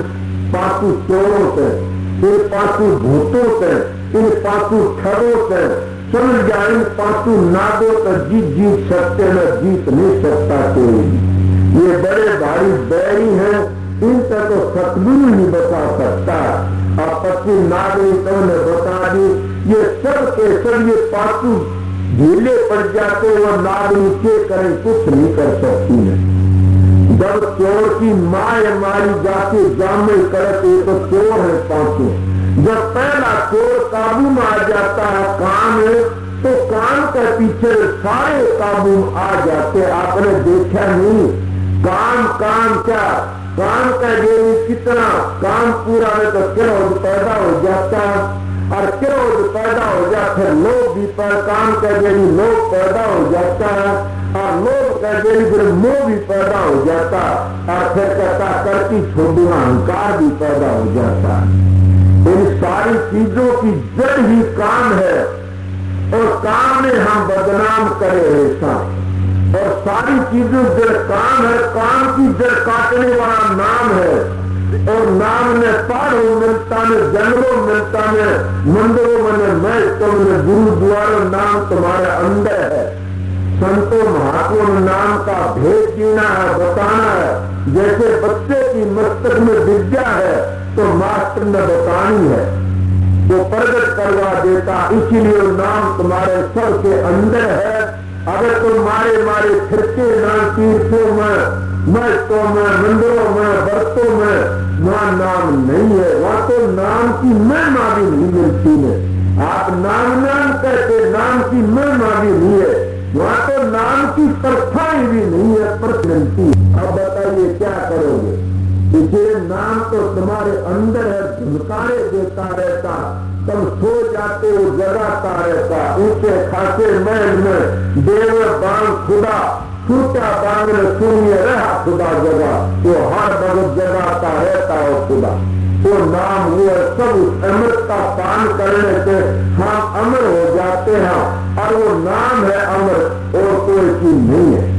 5 चोरों से, इन 5 भूतों से, इन 5 ठगों से। समझ जाए, इन 5 नागों से जीत सकते न जीत नहीं सकता कोई। ये बड़े भारी बैरी हैं, इनसे तो सतगुरु नहीं बता सकता। और 25 नागरिकों ने बता दी, ये सब के सब ये 5 ढीले पड़ जाते, वो नागरिक के करें कुछ नहीं कर सकती है। जब चोर की माए मारी जाती जामे करते तो चोर है 5। जब पहला चोर काबू में आ जाता है काम है, तो काम के पीछे सारे काबू में आ जाते। आपने देखा नहीं, काम क्या काम का देवी कितना काम पूरा है तो क्रोध पैदा हो जाता है, और क्रोध पैदा हो जाता है लोभ भी पर काम का देवी लोभ पैदा हो जाता है, और लोभ का देवी फिर मोह भी पैदा हो जाता, और फिर कहता करती छोड़ना अहंकार भी पैदा हो जाता। इन सारी चीजों की जड़ ही काम है, और काम में हम बदनाम करे ऐसा। और सारी चीजों जड़ काम है, काम की जड़ काटने वाला नाम है। और नाम में पहाड़ों मिलता में, जंगलों मिलता में, मंदिरों में, मैं तुमने गुरुद्वारा नाम तुम्हारे अंदर है। संतों महात्मा नाम का भेद जीना है, बताना है। जैसे बच्चे की मस्तक में विद्या है तो मास्टर ने बतानी है, वो प्रकट करवा देता। इसीलिए नाम तुम्हारे सबके अंदर है। अगर तुम मारे फिरते ना तीर्थों में, मस्तों में, मंदिरों में, व्रतों में, वहां नाम नहीं है, वहां तो नाम की महिमा भी नहीं मिलती है। आप नाम कहते, नाम की महिमा भी नहीं है, वहां तो नाम की परछाई भी नहीं है, पर मिलती। अब बताइए क्या करोगे? इसलिए नाम तो तुम्हारे अंदर है, झुमकारे देता रहता, तुम सो जाते हो जगाता रहता। ऊंचे खासे महल में देव बांग खुदा, छूटा बांग में सुनिए रहा खुदा जगा, वो हर वक्त जगाता रहता है खुदा। वो नाम हुआ सब उस अमृत का पान करने से हम अमर हो जाते हैं, और वो नाम है अमृत, और कोई चीज नहीं है।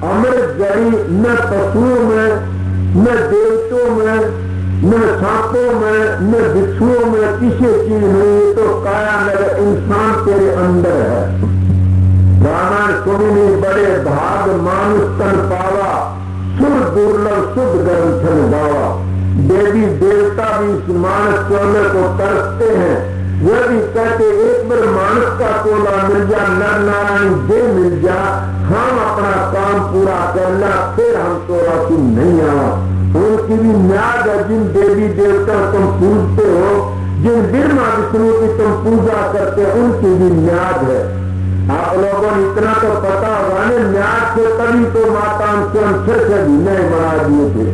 अमृत जड़ी न पशुओं में, न देवतों में, न सांपों में, न बिच्छुओं में किसी चीज नहीं। तो काया मेरे इंसान तेरे अंदर है। रामायण सुनी बड़े भाग मानुष तन पावा, सुर दुर्लभ शुद्ध ग्रंथन गावा। देवी देवता भी इस मानस चोले को तरसते हैं। वह भी कहते एक बार मानस का टोला मिल जा, नर नारायण दे मिल जा, हम अपना काम पूरा करना, फिर हम तोरा तुम नहीं आवा। उनकी भी म्याद है। जिन देवी देवता तुम पूजते हो, जिन ब्रह्मा विष्णु की तुम पूजा करते हो, उनकी भी म्याद है। आप लोगों ने इतना तो पता होगा ना, म्याद से तभी तो माता स्वयं फिर से भी नए बना दिए थे।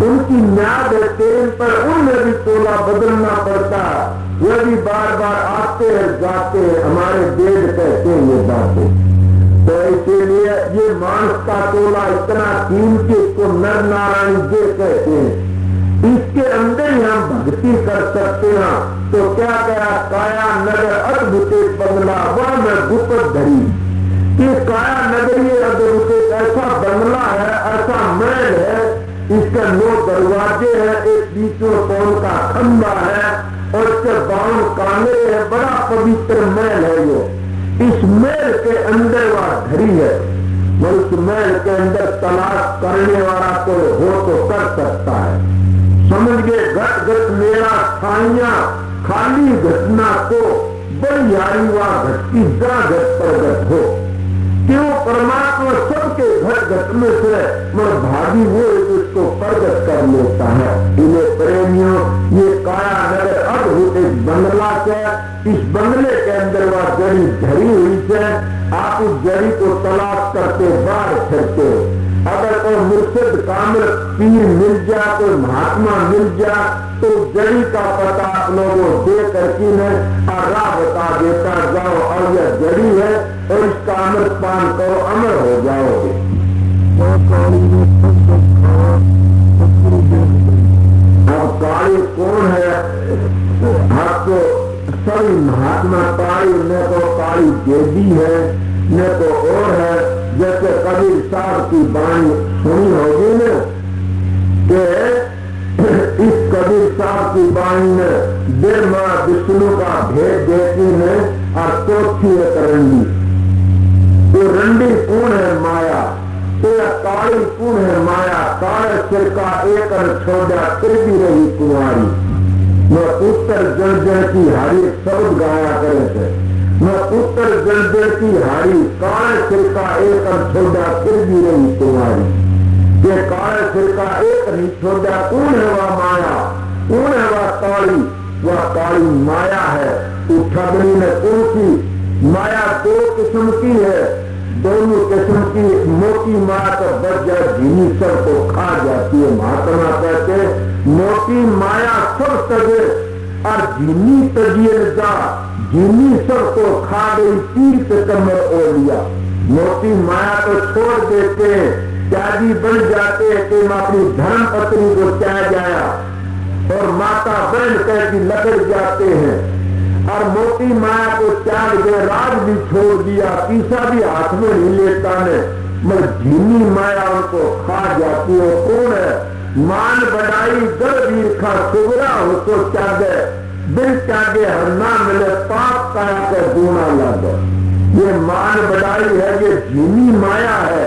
उनकी म्याद है तेल पर, उनमें भी तोला बदलना पड़ता है। वह भी बार बार आते हैं जाते हैं, हमारे वेद कहते हैं ये बातें। तो इसीलिए ये मांस का तोला इतना कीमती, इसको नर नारायण जे कहते हैं। इसके अंदर ही हम भक्ति कर सकते हैं। तो क्या कहा, काया नगर अद्भुत बंगला वह मैं गुप्त धरी, कि काया नगरी अद्भुत ऐसा बंगला है, ऐसा महल है, इसके 9 दरवाजे हैं, एक बीच में पौन का खंबा है और इसके 52 कांगड़े हैं, बड़ा पवित्र महल है वो। इस महल के अंदर वह धरी है, वो उस महल के अंदर तलाश करने वाला कोई हो तो कर सकता है। समझ गए, घट घट मेरा छाइया खाली घटना को बड़ी यारी व घटती जा घट प्रगट हो, क्यों परमात्मा सबके घट घट में से मगर भागी वो उसको प्रगट कर लेता है। इन्हें प्रेमियों, ये काया नगर अद्भुत एक बंगला से, इस बंगले के अंदर वह जड़ी धरी हुई है। आप उस जड़ी को तलाश करते बाहर फिरते, अगर कोई मुर्शिद कामिल पीर मिल जाए, कोई महात्मा मिल जाए, तो जड़ी का पता आप लोगों दे करके और राह बता देता जाओ, और यह जड़ी है और इसका अमृत पान करो, अमर हो जाओगे। अब काली कौन है? आपको सभी महात्मा काली, न तो काली देवी है न तो और है। जैसे कबीर साहब की वाणी सुनी होगी न, कि इस कबीर साहब की वाणी में ब्रह्मा विष्णु का भेद देती है और चौथी एक रंडी। तो रंडी कौन है? माया। तो यह काली कौन है? माया। काले सिर का एक छोड़ा फिर भी रही कुमारी। मैं उत्तर जन जन की हारी शब्द गाया करे थे, मैं उत्तर जन जन की हारी, काले सिर का एक छोड़ा फिर भी रही कुमारी। ये काले सिर का एक नहीं छोड़ा, कौन है वह माया? कौन है वह काली? वह काली माया है। उठगनी ने कौन सी माया? 2 किस्म की है, दोनों किस्म की। मोटी माया तो बच जाए, झीनी सबको खा जाती है। महात्मा कहते मोटी माया सब तजे और झीनी तजिए जा, झीनी सबको खा गई, तीर पे कमर ओ लिया। मोटी माया तो छोड़ देते हैं, त्यागी बन जाते हैं कि मैं अपनी धर्म पत्नी को त्याग जाया, और माता बहन कह की लकड़ जाते हैं। और मोटी माया को त्याग दे, राज भी छोड़ दिया, पीसा भी हाथ में नहीं लेता ने, मगर झीनी माया उनको खा जाती है। कौन है? मान बढ़ाई गर्वीर खा सुगरा हो तो त्यागे, बिल त्यागे हर ना मिले, पाप काया का गुना लगे। ये मान बढ़ाई है, ये झीनी माया है।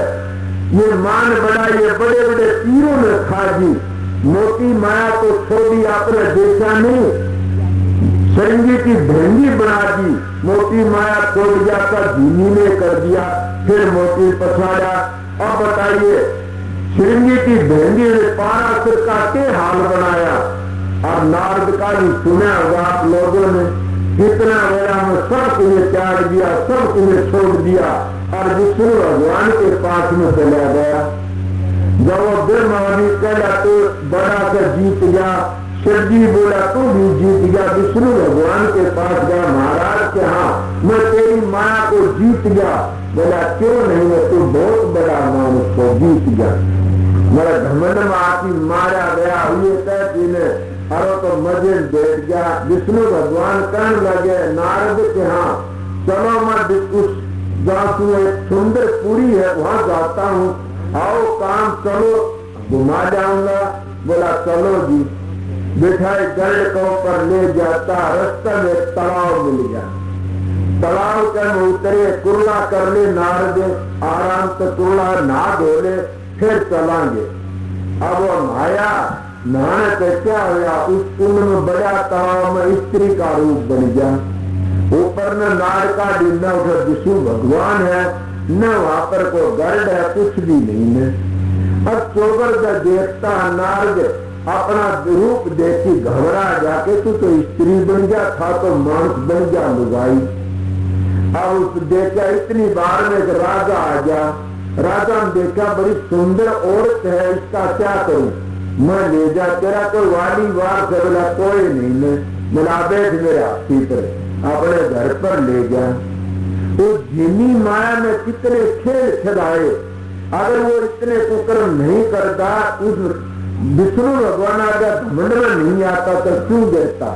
ये मान बढ़ाई ये बड़े बड़े तीरों ने खा दी। मोटी माया को छोड़ी, आपने देखा नहीं, सरंगी की भेंगी बना दी। मोटी माया छोड़ जाता, झीनी ने कर दिया, फिर मोटी पछाड़ा। अब बताइए, श्रृंगी की भेंगी ने पारा सिर का के हाल बनाया। और नारद का भी सुना होगा आप लोगों ने, कितना मेरा में सब तुम्हें त्याग दिया, सब तुम्हें छोड़ दिया और विष्णु भगवान के पास में चला गया। जब वो ब्रह्मानी कहला तो बड़ा से जीत गया, शिव जी बोला तू भी जीत गया, विष्णु भगवान के पास गया, महाराज के हाँ मैं तेरी माया को जीत गया। बोला क्यों नहीं, मैं तू बहुत बड़ा मानुष को जीत गया, मेरा घमंड में आती मारा गया हुए कहती ने, अरे तो मजे बैठ गया। विष्णु भगवान कहने लगे नारद के हाँ चलो, मैं उस जासू एक सुंदर पुरी है वहां जाता हूँ, आओ काम चलो घुमा जाऊंगा। बोला चलो जी। बिठाए गढ़ को पर ले जाता, रास्ते में तालाब मिल गया, तालाब के में उतरे, कुर्ला कर ले नारद, आराम से कुर्ला नहा धो ले, फिर चलांगे। अब वो नहाया, नहाने से क्या हुआ, उस कुंड में बड़ा तालाब में स्त्री का रूप बन गया। ऊपर न नार का डिंडा उठा, विष्णु भगवान है न वहां पर को गर्द है, कुछ भी नहीं है। अब चोगर का देखता नारद अपना रूप देखी घबरा जाके, तू तो स्त्री बन गया था तो मांस बन गया लुगाई। अब उस देखा इतनी बार में एक राजा आ गया, राजा ने देखा बड़ी सुंदर औरत है, इसका क्या करूं, मैं ले जा, तेरा कोई वाली वार से? बोला कोई नहीं है, मिला बैठ मेरे हाथी पर, अपने घर पर ले गया। तो झीनी माया में कितने खेल खिलाए, अगर वो इतने कुकर्म नहीं करता, उस विष्णु भगवान अगर घमंड में नहीं आता तो क्यों गिरता?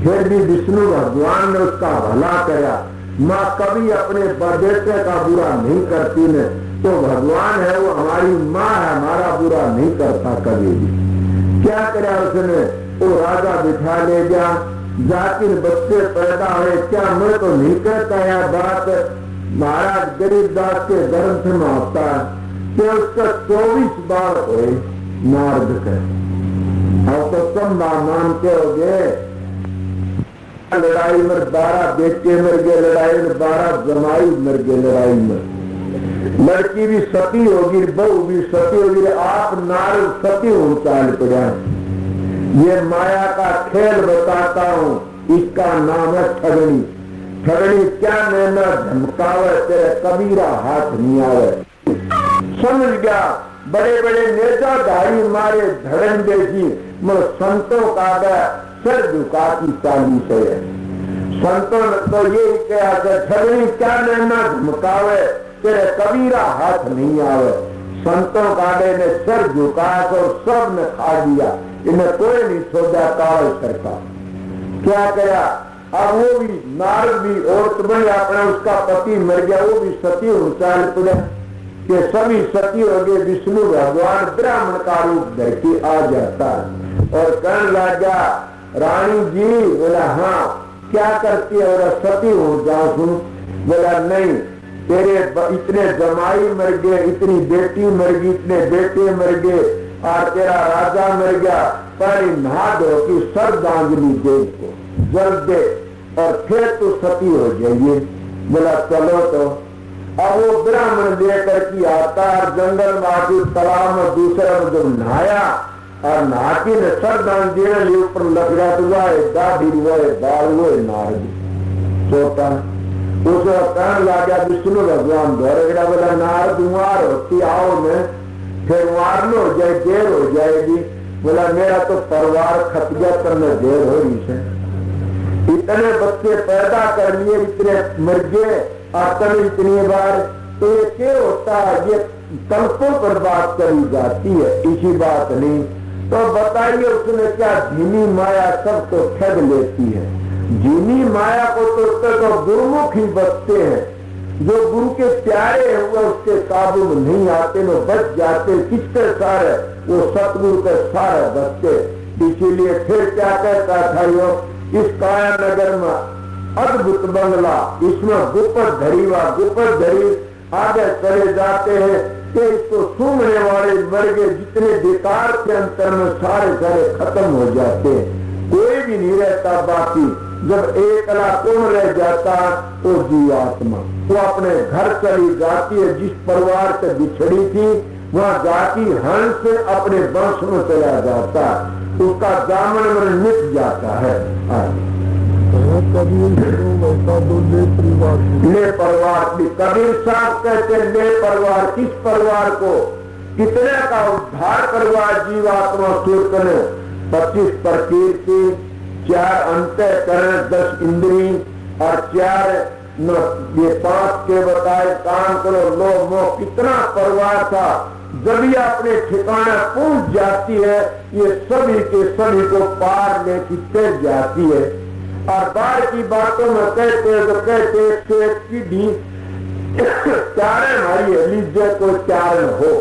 फिर भी विष्णु भगवान ने उसका भला किया। माँ कभी अपने बेटे का बुरा नहीं करती ने, तो भगवान है वो हमारी माँ है, हमारा बुरा नहीं करता कभी भी। क्या करा उसने? वो राजा बिठा ले गया, जाकिर बच्चे पैदा हुए। क्या मैं तो नहीं कहता यह बात, महाराज गरीबदास के ग्रंथ में होता है कि उसका 24 बार हुए नारद के। और तो तुम मानते हो गए, लड़ाई में 12 बेटे मर गए, लड़ाई में 12 जमाई मर गए। लड़ाई में लड़की भी सती होगी, बहू भी सती होगी, आप नारद सती हो चाल पड़ा। ये माया का खेल बताता हूँ, इसका नाम है ठगनी। ठगनी क्या नैना झमकावे, तेरे कबीरा हाथ नहीं आवे। समझ गया? बड़े बड़े नेजाधारी मारे धड़न देखी, मगर संतों का सर झुका की चालीस है। संतों ने तो यही कहा कि ठगनी क्या नैना झमकावे, तेरे कबीरा हाथ नहीं आवे। संतों काले ने सर झुकाया तो सब ने खा दिया, इन्हें कोई नहीं छोड़ा। काले सर का क्या करा? अब वो भी नारद भी औरत बनी, अपना उसका पति मर गया, वो भी सती उचाल पड़े कि सभी सती हो गए। विष्णु भगवान ब्राह्मण का रूप धर के आ जाता है और कहने लगा, रानी जी। बोला हाँ, क्या करती है? बोला सती हो जाऊं। बोला नहीं, तेरे इतने जमाई मर गए, इतनी बेटी मर गई, इतने बेटे मर गए और तेरा राजा मर गया। पहले नहा धो की श्रद्धांजलि दे को जल दे और फिर तू सती हो जाइए। बोला चलो। तो अब वो ब्राह्मण लेकर के आता और जंगल में आके तालाब में दूसरा में जब नहाया और नहाती ने श्रद्धांजलि ऊपर लग हुआ है, दाढ़ी हुआ है, बाल हुए, नारद सोता उसे कहने लगा विष्णु भगवान दौड़ेगा। बोला नारद उमार होती आओ में, फिर उमार न हो जाए, देर हो जाएगी। बोला मेरा तो परिवार खत गया, तब में देर हो रही है। इतने बच्चे पैदा कर लिए, इतने मर गए आतन इतनी बार, तो ये क्या होता है? ये कल्पों पर बात करी जाती है, इसी बात नहीं। तो बताइए उसने क्या धीमी माया सबको ठग लेती है। जीनी माया को तो गुरुमुख ही बचते हैं, जो गुरु के प्यारे हुए उसके काबू में नहीं आते, वो बच जाते। किसके सारे? वो सतगुरु के सारे बचते। इसीलिए फिर क्या कहता था यो, इस काया नगर में अद्भुत बंगला, इसमें गुप्त धरी व गुप्त धरी आगे चले जाते हैं कि इसको सूंघने वाले मर गए, जितने बेकार के अंतर में सारे सारे खत्म हो जाते हैं, कोई भी नहीं रहता बाकी। जब एकला कौन रह जाता? वो जीवात्मा। वो अपने घर चली जाती है, जिस परिवार से बिछड़ी थी वहाँ जाती हंस अपने वंश में चला जाता, उसका दामन में मिट जाता है। ले परिवार भी कबीर साहब कहते ले परिवार। किस परिवार को? कितने का उद्धार परिवार जीवात्मा सूर्य ने? 25 प्रकृति, 4 अंतःकरण, 10 इंद्री और 4 ये 5 के बताए काम करो लो मोह। कितना परिवार था। जब ये अपने ठिकाना पहुंच जाती है, ये सभी के सभी को पार लेके चल जाती है। और बाहर की बातों में कहते तो कहते 101 पीढ़ी चारण हमारी है, लीजिए कोई चारण हो।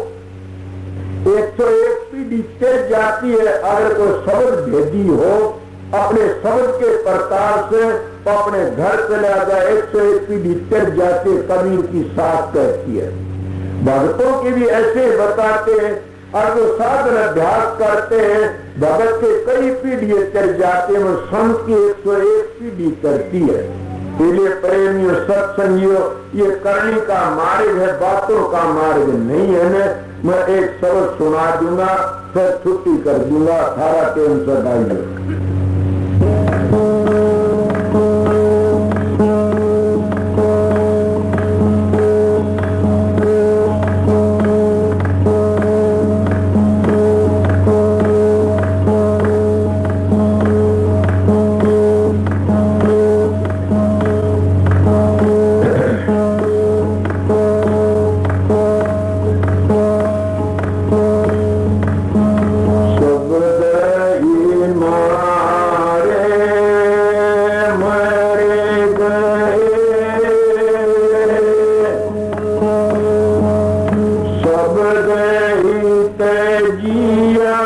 101 पीढ़ी चल जाती है। अगर कोई शब्द भेदी हो अपने शब्द के प्रकार से तो अपने घर चला जाए, 101 पीढ़ी चल जाती है। कबीर की साथ कहती है। भक्तों की भी ऐसे बताते हैं, और जो साधन अभ्यास करते हैं भगत के कई पीढ़ी चल जाते हैं, वो संत की 101 पीढ़ी करती है। इसलिए प्रेमियों सत्संगियों, ये करनी का मार्ग है, बातों का मार्ग नहीं है। मैं एक शब्द सुना दूंगा, फिर छुट्टी कर दूंगा। सारा टेंशन आइए। जिया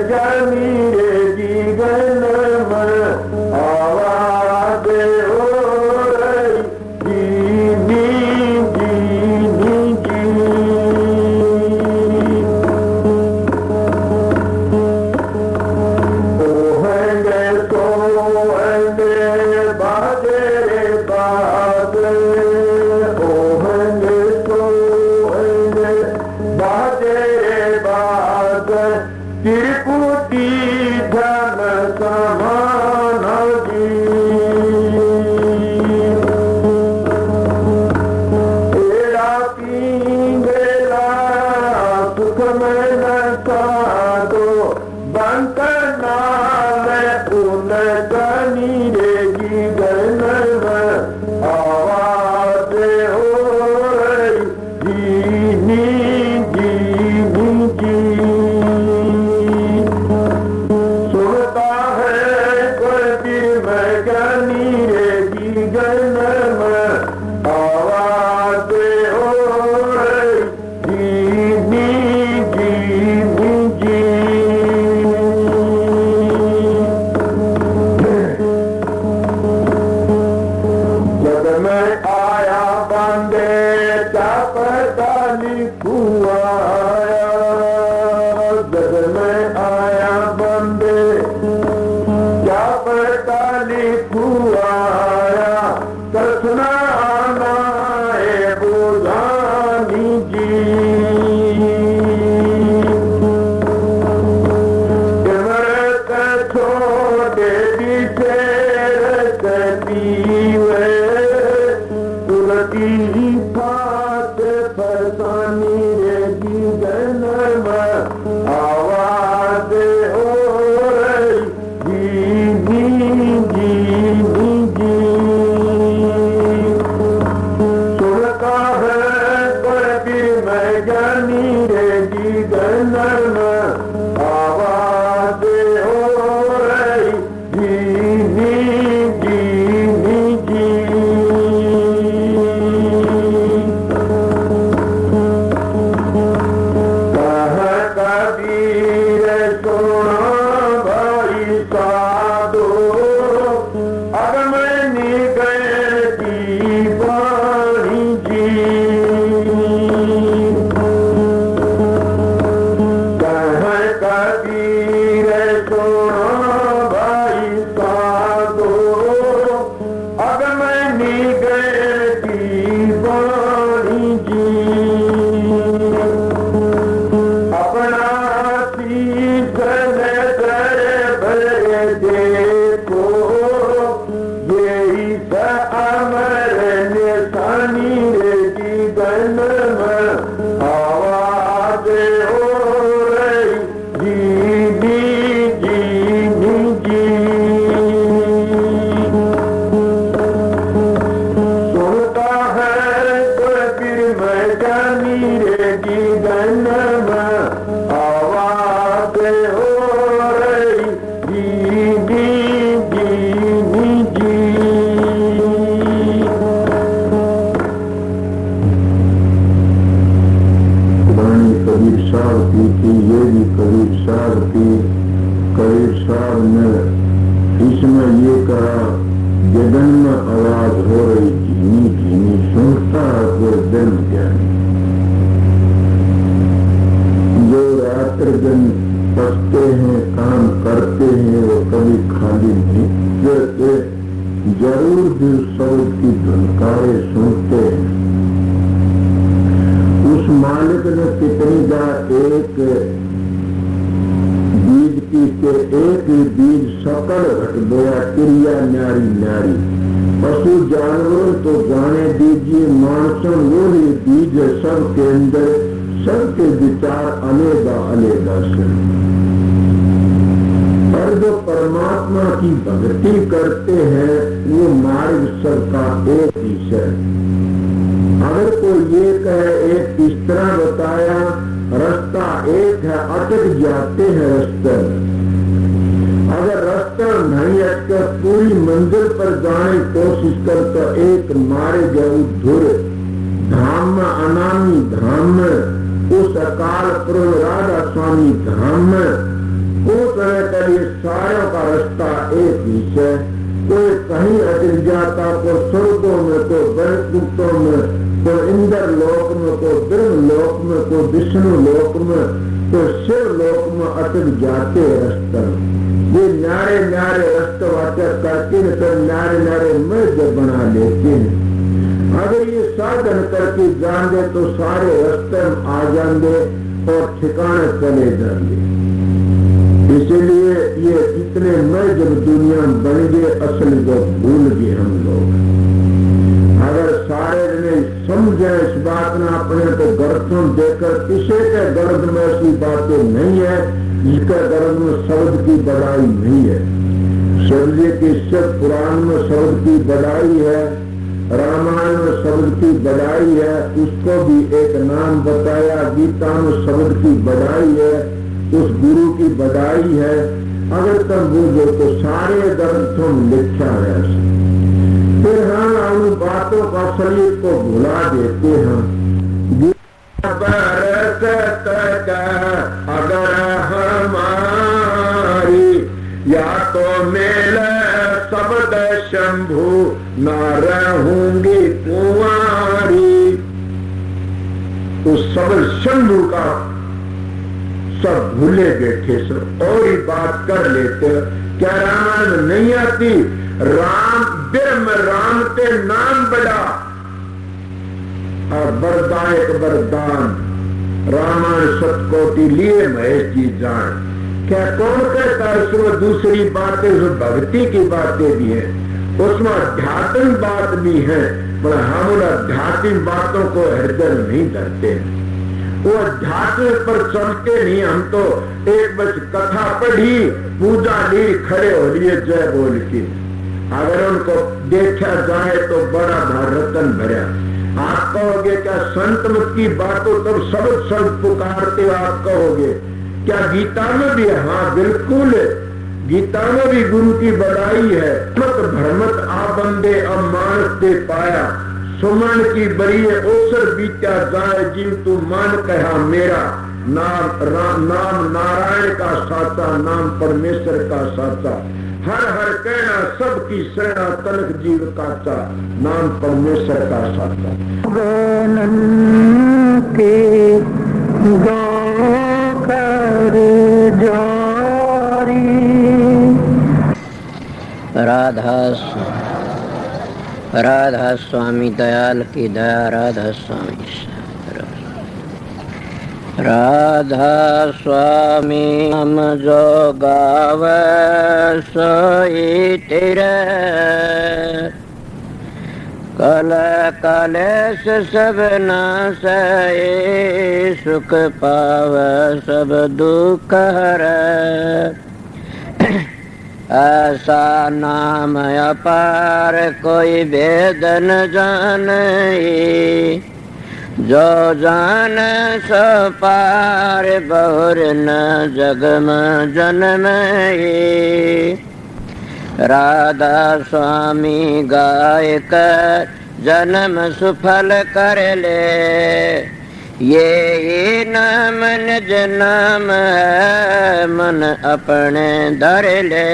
जानी रे जी गन पीवे कुलती फात फसानी रे जीवन में आवाज हो रही जी जी जी जी सुनता है पर भी मैं जानी रे जीवन में आवाज हो रही जी जी जी जी कह कबीर सुनो भाई साधो अब मैं निगल की वाणी जी कह कबीर सुनो भाई साधो अब मैं निगल की वाणी जी अपना शीश नजर भर देखो यही सा अमर निशानी रे जीवन में आवाज हो रही जी जी जी जी सुनता है कबीर मैं जानी रे जीवन में आवाज हो रही जी जी जी जी वाणी कबीर साहब की थी, ये भी कबीर साहब की। कबीर साहब ने इसमें ये कहा जगन में आवाज हो रही धीमी धीमी सुनता है कोई दिन ज्ञानी। जो रात्र दिन पढ़ते हैं काम करते हैं वो कभी खाली नहीं रहते, जरूर दिल शब्द की धुनकारे सुनते हैं। उस मालिक ने कितनी बार एक बीज की के एक ही बीज सकल घट गया क्रिया न्यारी न्यारी। पशु जानवर तो जाने दीजिए, मानसन वो ही बीज है सबके अंदर, सबके विचार अलग अलग से। और जो परमात्मा की भक्ति करते हैं वो मार्ग सबका एक ही है। अगर कोई ये कहे एक इस तरह बताया रास्ता एक है, अटक जाते हैं रास्ते में। अगर रास्ता नहीं अटकर पूरी मंजिल पर जाने की कोशिश कर तो एक मारे जाऊ धुर धाम में अनामी धाम में उस अकाल पुरुष राधा स्वामी धाम में वो तरह का ये सारों का रास्ता एक ही है। कोई कहीं अटक जाता, को स्वर्गों में, को वैकुंठों में, को इंद्र लोक में, को ब्रह्म लोक में, को विष्णु लोक में, को शिव लोक में अटक जाते रास्ता। ये न्यारे न्यारे रास्ते वाचक करके सब न्यारे न्यारे मर्ज बना लेते हैं। अगर ये साधन करके जान दे तो सारे रास्ते में आ जाएंगे और ठिकाने चले जाएंगे। इसलिए ये इतने मैं जब दुनिया में बन गए असल को भूल गए हम लोग। अगर सारे ने समझे इस बात में अपने को गर्दन देकर किसी के गर्द में ऐसी बातें नहीं है जिसका गर्द में शब्द की बड़ाई नहीं है। शब्द की शिव पुराण में शब्द की बड़ाई है, रामायण में शब्द की बड़ाई है, उसको भी एक नाम बताया, गीता में शब्द की बड़ाई है, उस गुरु की बड़ाई है। अगर तुम बूझो तो सारे ग्रंथों में लिखा है। फिर हम उन बातों का शरीर को भुला देते हैं। अगर हमारी या तो मेल शब्द शंभु न रहूंगी कुंवारी। उस शब्द शंभु का सब भूले बैठे, सब और ही बात कर लेते। क्या रामायण में नहीं आती? राम ब्रह्म राम के नाम बड़ा और वरदायक वरदान रामायण सतकोटि लिए महेश जी जान। क्या कौन कहता है उसमें दूसरी बातें जो भक्ति की बातें भी है? उसमें आध्यात्मिक बात भी है, पर हम उन आध्यात्मिक बातों को हृदय में नहीं धरते हैं। वो अध्यात्म पर चलते नहीं, हम तो एक बस कथा पढ़ी, पूजा ली, खड़े हो लिए जय बोल के। अगर उनको देखा जाए तो बड़ा रतन भरा। आप कहोगे क्या संत मत की बातों तब सब पुकारते हो, आप कहोगे क्या गीता में भी? हाँ बिल्कुल, गीता में भी गुरु की बड़ाई है। मत भ्रमत आ बंदे अब मानस दे पाया, सुमन की बड़ी ओसर बीत्या जाए, जीव तू मान कहा मेरा। नाम नारायण का साचा, नाम परमेश्वर का साचा। हर हर कहना सबकी शरणा, तनक जीव काचा, नाम परमेश्वर का साचा। के दो कर जारी। राधा स्वामी दयाल की दया, राधा स्वामी। राधा स्वामी हम जो गावे सोई तेरे, कल कलेश सब नासै, सुख पावे सब दुख हरै। ऐसा नाम अपार कोई भेद न जाने, जो जान सो पार बहुर न जग में जन्मे। राधा स्वामी गाय कर जन्म सुफल कर ले, ये नाम निज नाम है, मन अपने धर ले।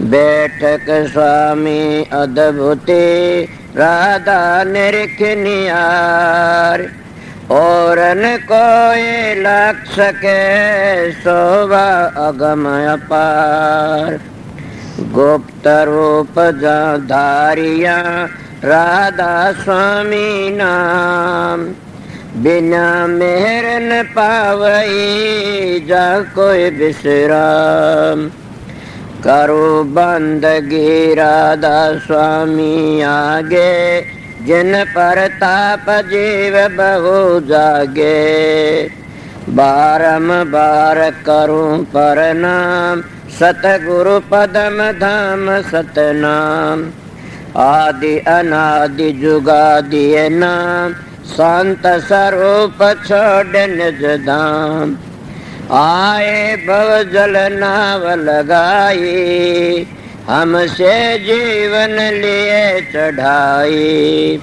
बैठक स्वामी अद्भुति, राधा निरख नियार, और न कोई लग सके शोभा अगम अपार। गुप्त रूप जा धारिया राधा स्वामी नाम, बिना मेहर न पावई जा कोई विश्राम। करो बंदगी राधा स्वामी आगे, जिन पर ताप जीव बहु जागे। बारंबार करूं प्रणाम, सतगुरु पदम धाम सतनाम। आदि अनादि जुगादि नाम, शांत स्वरूप छोड़ निज धाम। आए भव जल नाव लगाई, हमसे जीवन लिए चढ़ाई।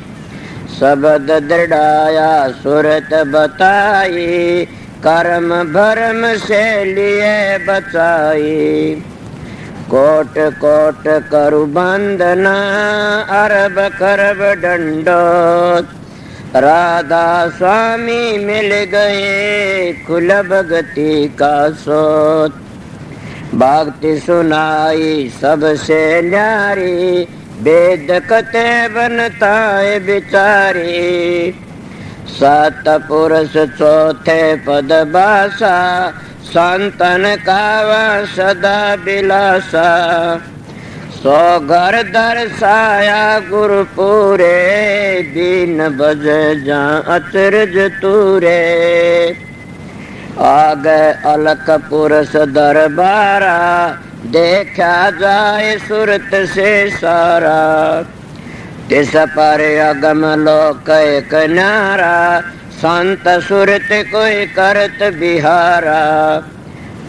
शब्द दृढ़ाया सुरत बताई, कर्म भरम से लिए बचाई। कोट कोट करु बंदना, अरब करब दंडोत। राधा स्वामी मिल गए खुल भगति का सोत। भक्ति सुनाई सबसे न्यारी, वेद कते बनता है बिचारी। सात पुरुष चौथे पद भाषा, संतन कावा सदा बिलासा। सो घर दर्शाया गुरु पूरे, दीन बज जा अचरज तूरे। आगे अलख पुरुष दरबारा, देखा जाए सुरत से सारा। तिस पर अगम लोक एक न्यारा, संत सुरत कोई करत बिहारा।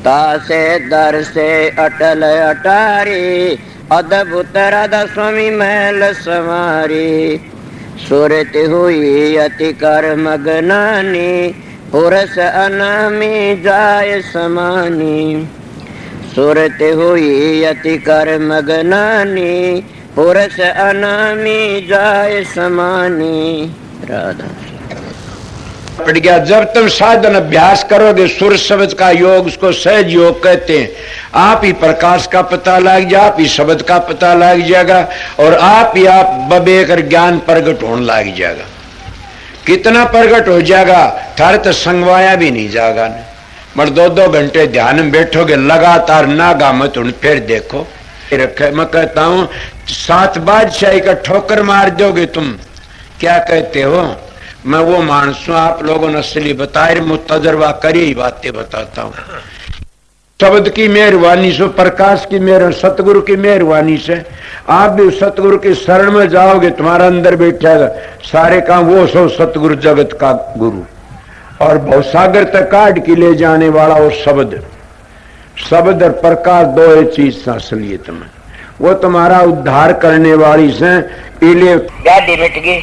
तासे दर से अटल अटारी, अद्भुत राधा स्वामी महल समारी। सुरत हुई अति कर मगनानी, पुरुष अनामी जाय समानी। सुरत हुई अति कर मगनानी, पुरुष अनामी जाय समानी। राधा पड़ गया। जब तुम साधन अभ्यास करोगे, सुर शब्द का योग, उसको सहज योग कहते हैं। आप ही प्रकाश का पता लग जाए, आप ही शब्द का पता लग जाएगा, और आप ही आप बबेकर ज्ञान प्रगट होने लग जाएगा। कितना प्रगट हो जाएगा, थारे तो संगवाया भी नहीं जाएगा। मगर 2-2 घंटे ध्यान में बैठोगे लगातार, नागा मत फिर देखो रखे। मैं कहता हूँ 7 बादशाही का ठोकर मार दोगे तुम, क्या कहते हो? मैं वो मानस हूं, आप लोगों ने असली बताए, मुतजर्बा करी ही बातें बताता हूँ। शब्द की मेहरबानी से, प्रकाश की मेहर, सतगुरु की मेहरबानी से आप भी सतगुरु की शरण में जाओगे, तुम्हारा अंदर बैठेगा सारे काम वो सो सतगुरु जगत का गुरु, और भवसागर तक काट के ले जाने वाला वो शब्द। शब्द और प्रकाश दो ही चीज असलियत में, वो तुम्हारा उद्धार करने वाली से। इले गाड़ी मिट गई।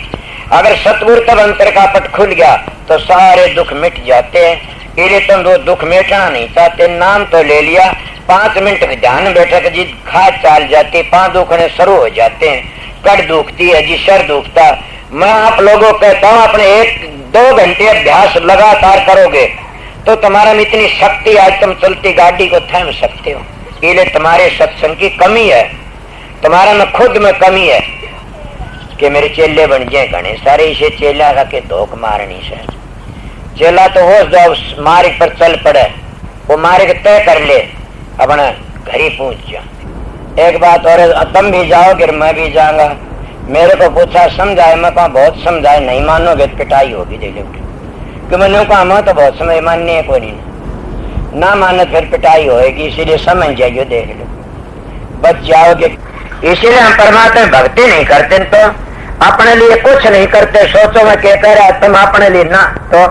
अगर सतगुरु तब अंतर का पट खुल गया तो सारे दुख मिट जाते हैं। इले तुम वो दुख मिटना नहीं चाहते, नाम तो ले लिया, 5 मिनट के ध्यान बैठक जी खाद चाल जाती, 5 दुखने शुरू हो जाते हैं। कड़ दुखती है जी, सर दुखता। मैं आप लोगों को कहता हूँ अपने 1-2 घंटे अभ्यास लगातार करोगे तो तुम्हारा में इतनी शक्ति, आज तुम चलती गाड़ी को थाम सकते हो। इले तुम्हारे सत्संग की कमी है, तुम्हारा में खुद में कमी है कि मेरे चेले बन जाए घने सारे, इसे चेला का के धोख मारनी से। चेला तो हो जाओ मार्ग पर चल पड़े, वो मार्ग तय कर ले, अपना घर ही पहुंच जा। एक बात और, तुम भी जाओगे मैं भी जाऊंगा। मेरे को पूछा समझाए, मैं कहा बहुत समझाए, नहीं मानोगे तो पिटाई होगी दे लोगे, कि मैंने कहा मैं तो बहुत समय मानने है कोई नहीं, ना मानो फिर पिटाई होगी, इसीलिए समझ जाइए, देख लो बच जाओगे। इसीलिए हम परमात्मा भक्ति नहीं करते तो अपने लिए कुछ नहीं करते। सोचो मैं क्या कह रहा, तुम अपने लिए ना तो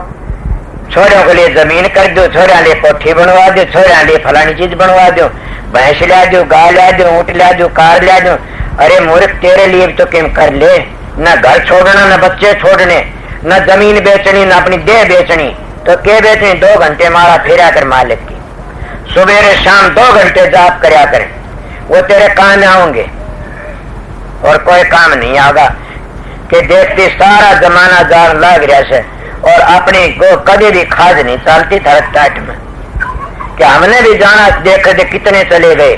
छोरों के लिए जमीन कर दो, छोरा लिए कोठी बनवा दो, छोरा लिए फलानी चीज बनवा दो, भैंस ला दो, गाय ला दो, ऊँट ला दो, कार ला दो। अरे मूर्ख, तेरे लिए तो किम कर ले, न घर छोड़ना, न बच्चे छोड़ने, न जमीन बेचनी, न अपनी देह बेचनी, तो क्या बेचनी? 2 घंटे मारा फेरा कर मालिक की, सुबह शाम 2 घंटे जाप करया करें, वो तेरे काम आओगे और कोई काम नहीं आगा। कि देखती सारा जमाना जान लग रहा से और अपनी को कभी भी खाज नहीं चलती थरक टाट में, कि हमने भी जाना देख दे कितने चले गए।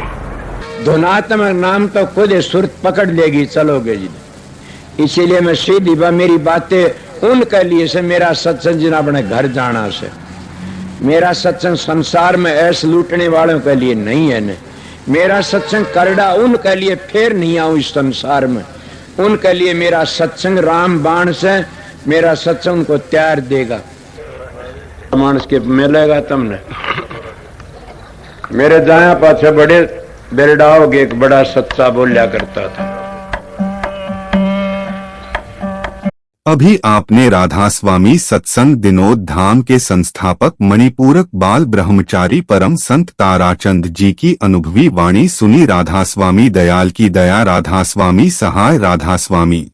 धुनात्मक नाम तो खुद सुरत पकड़ लेगी, चलोगे जी। इसीलिए मैं सीधी मेरी बातें उनके लिए से, मेरा सत्संग जिन अपने घर जाना से, मेरा सत्संग संसार में ऐसे लूटने वालों के लिए नहीं है न। मेरा सत्संग करड़ा उनके लिए फिर नहीं आऊं इस संसार में, उनके लिए मेरा सत्संग राम बाण से, मेरा सत्संग को त्यार देगा। मानस के मिलेगा तुमने मेरे जाया पाछे बड़े बेरडाओगे, एक बड़ा सच्चा बोलिया करता था। अभी आपने राधा स्वामी सत्संग दिनोद धाम के संस्थापक मणिपूरक बाल ब्रह्मचारी परम संत ताराचंद जी की अनुभवी वाणी सुनी। राधा स्वामी दयाल की दया, राधा स्वामी सहाय, राधा स्वामी।